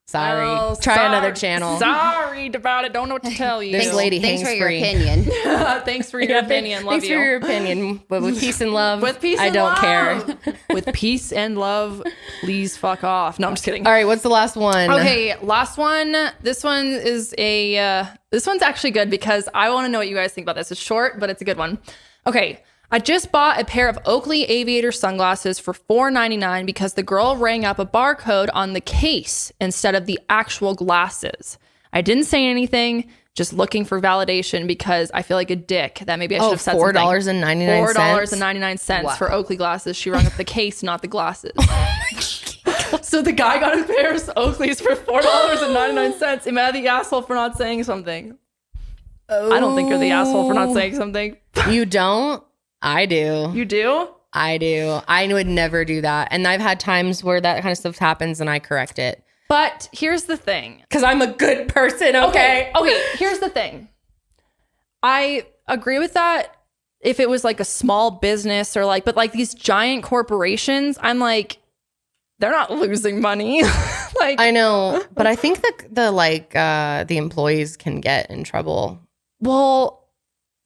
sorry. Try another channel. Sorry about it. Don't know what to tell you. This lady Thanks hangs for free. Your opinion. Thanks for your opinion. Love Thanks you. for your opinion. But with peace and love, I don't care. With peace and love, please fuck off. No, I'm just kidding. All right, what's the last one? Okay, last one. This one is this one's actually good because I want to know what you guys think about this. It's short, but it's a good one. Okay. I just bought a pair of Oakley aviator sunglasses for $4.99 because the girl rang up a barcode on the case instead of the actual glasses. I didn't say anything, just looking for validation because I feel like a dick that maybe I should have said something. $4.99. $4.99 for Oakley glasses. She rung up the case, not the glasses. So the guy got a pair of Oakleys for $4.99. Am I the asshole for not saying something? Oh. I don't think you're the asshole for not saying something. You don't? I do. You do? I do. I would never do that. And I've had times where that kind of stuff happens and I correct it. But here's the thing. Because I'm a good person, okay? Okay, here's the thing. I agree with that if it was like a small business or like, but like these giant corporations, I'm like, they're not losing money. Like I know, but I think the employees can get in trouble. Well,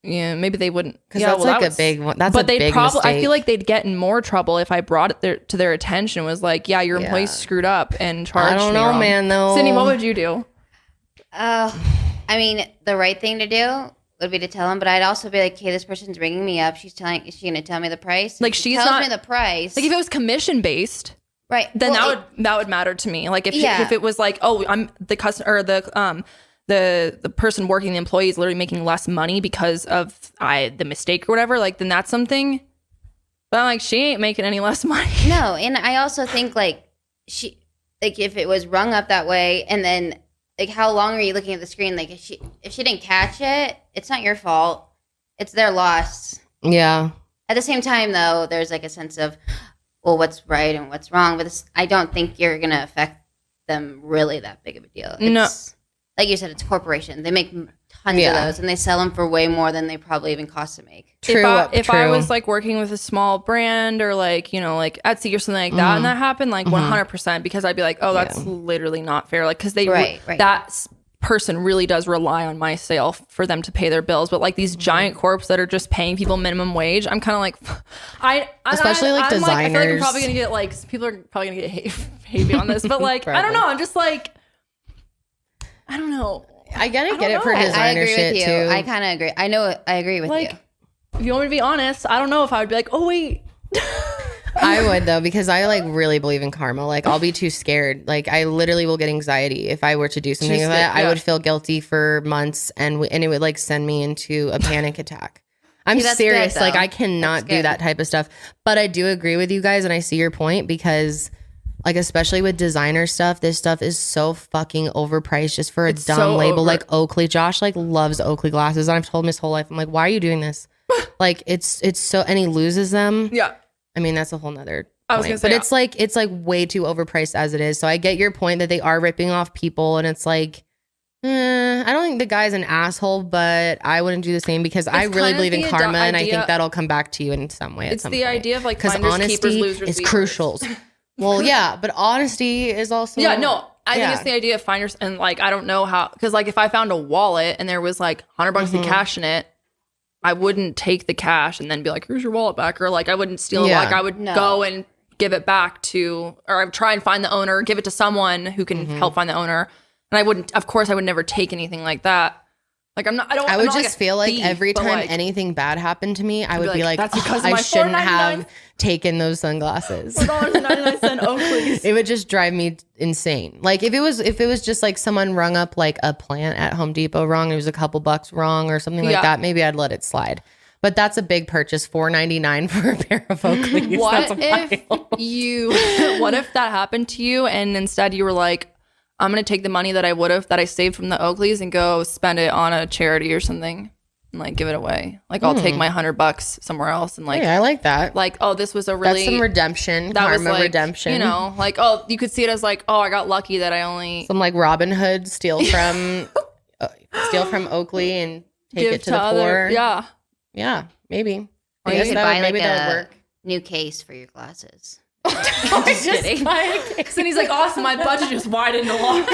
yeah, maybe they wouldn't. Because that's a big one. That's a big mistake. I feel like they'd get in more trouble if I brought it to their attention. Was like, yeah, your employees screwed up and charged me. I don't know, man. Though, Sydney, what would you do? I mean, the right thing to do would be to tell them, but I'd also be like, hey, this person's ringing me up. Is she going to tell me the price? Like she tells me the price. Like if it was commission based. Right. Then that would matter to me. Like if it was like, oh, I'm the customer or the person working, the employee is literally making less money because of the mistake or whatever, like then that's something. But I'm like, she ain't making any less money. No, and I also think like if it was rung up that way, and then like how long are you looking at the screen? Like if she didn't catch it, it's not your fault. It's their loss. Yeah. At the same time, though, there's like a sense of, well, what's right and what's wrong. But I don't think you're going to affect them really that big of a deal. No. Like you said, it's a corporation. They make tons of those, and they sell them for way more than they probably even cost to make. True. If I was like working with a small brand or like, like Etsy or something like that, and that happened, like 100%, because I'd be like, oh, that's literally not fair. Like, because that person really does rely on my sale for them to pay their bills. But like these giant corps that are just paying people minimum wage, I'm kind of like, especially designers. I feel like I'm probably gonna get like people are probably gonna get hate me on this, but like I don't know. I'm just like, I don't know. I get it for designer shit with you. too. I kind of agree. I know. I agree with you. If you want me to be honest, I don't know if I would be like, oh wait. I would though, because I like really believe in karma. Like I'll be too scared. Like I literally will get anxiety if I were to do something like that. I would feel guilty for months, and it would like send me into a panic attack. I'm serious. Like I cannot do that type of stuff. But I do agree with you guys, and I see your point, because like especially with designer stuff, this stuff is so fucking overpriced just for a dumb label like Oakley. Josh like loves Oakley glasses, and I've told him his whole life, I'm like, why are you doing this? Like it's so, and he loses them. Yeah. I mean, that's a whole nother point. I was gonna say, but it's like way too overpriced as it is. So I get your point that they are ripping off people, and it's like, I don't think the guy's an asshole, but I wouldn't do the same, because I really believe in karma, and I think that'll come back to you in some way. It's the idea of like finders, honesty keepers, losers, is crucial. Well, yeah, but honesty is also I think it's the idea of finders, and like I don't know how, because like if I found a wallet and there was like $100 in cash in it, I wouldn't take the cash and then be like, here's your wallet back, or like I wouldn't steal it. Like I would go and give it back to, or I would try and find the owner, give it to someone who can help find the owner. And I wouldn't, of course, I would never take anything like that. Like I would just feel like every time anything bad happened to me, I would be like, that's because I shouldn't have taken those sunglasses. $4.99 Oakleys. It would just drive me insane. Like if it was just like someone rung up like a plant at Home Depot wrong, it was a couple bucks wrong or something like that, maybe I'd let it slide. But that's a big purchase, $4.99 for a pair of Oakleys. What if that happened to you and instead you were like, I'm going to take the money that I saved from the Oakleys and go spend it on a charity or something and like give it away. Like I'll take my $100 somewhere else and like, I like that. Like, oh, this was a really, that's some redemption. That karma was like, redemption. You know, like, oh, you could see it as like, oh, I got lucky that I only some like Robin Hood steal from Oakley and take it to the poor. Yeah, maybe. Or you could buy like a new case for your glasses. I'm just kidding. And he's like, awesome, my budget just widened a lot.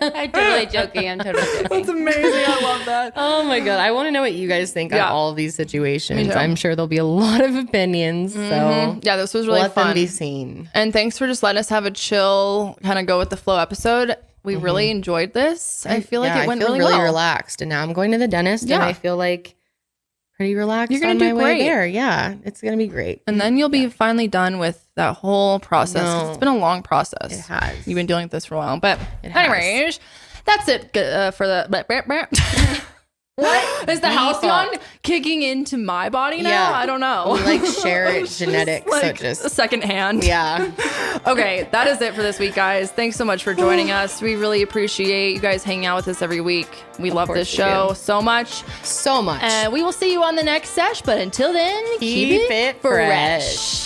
I'm totally joking. That's amazing. I love that. Oh my God. I want to know what you guys think on all of these situations. I'm sure there'll be a lot of opinions. So yeah, this was really let fun. Them be seen. And thanks for just letting us have a chill, kind of go with the flow episode. We really enjoyed this. I feel like it went really well. Relaxed. And now I'm going to the dentist and I feel like pretty relaxed. You're gonna on do my great. way there. Yeah, it's gonna be great. And then you'll be finally done with that whole process. It's been a long process. It has. You've been dealing with this for a while. But anyways, That's it for the. What is the halcyon kicking into my body now? Yeah. I don't know. We like share genetics, like so just a second hand. yeah. Okay, that is it for this week, guys. Thanks so much for joining us. We really appreciate you guys hanging out with us every week. We love this show so much. So much. And we will see you on the next sesh. But until then, keep it fresh.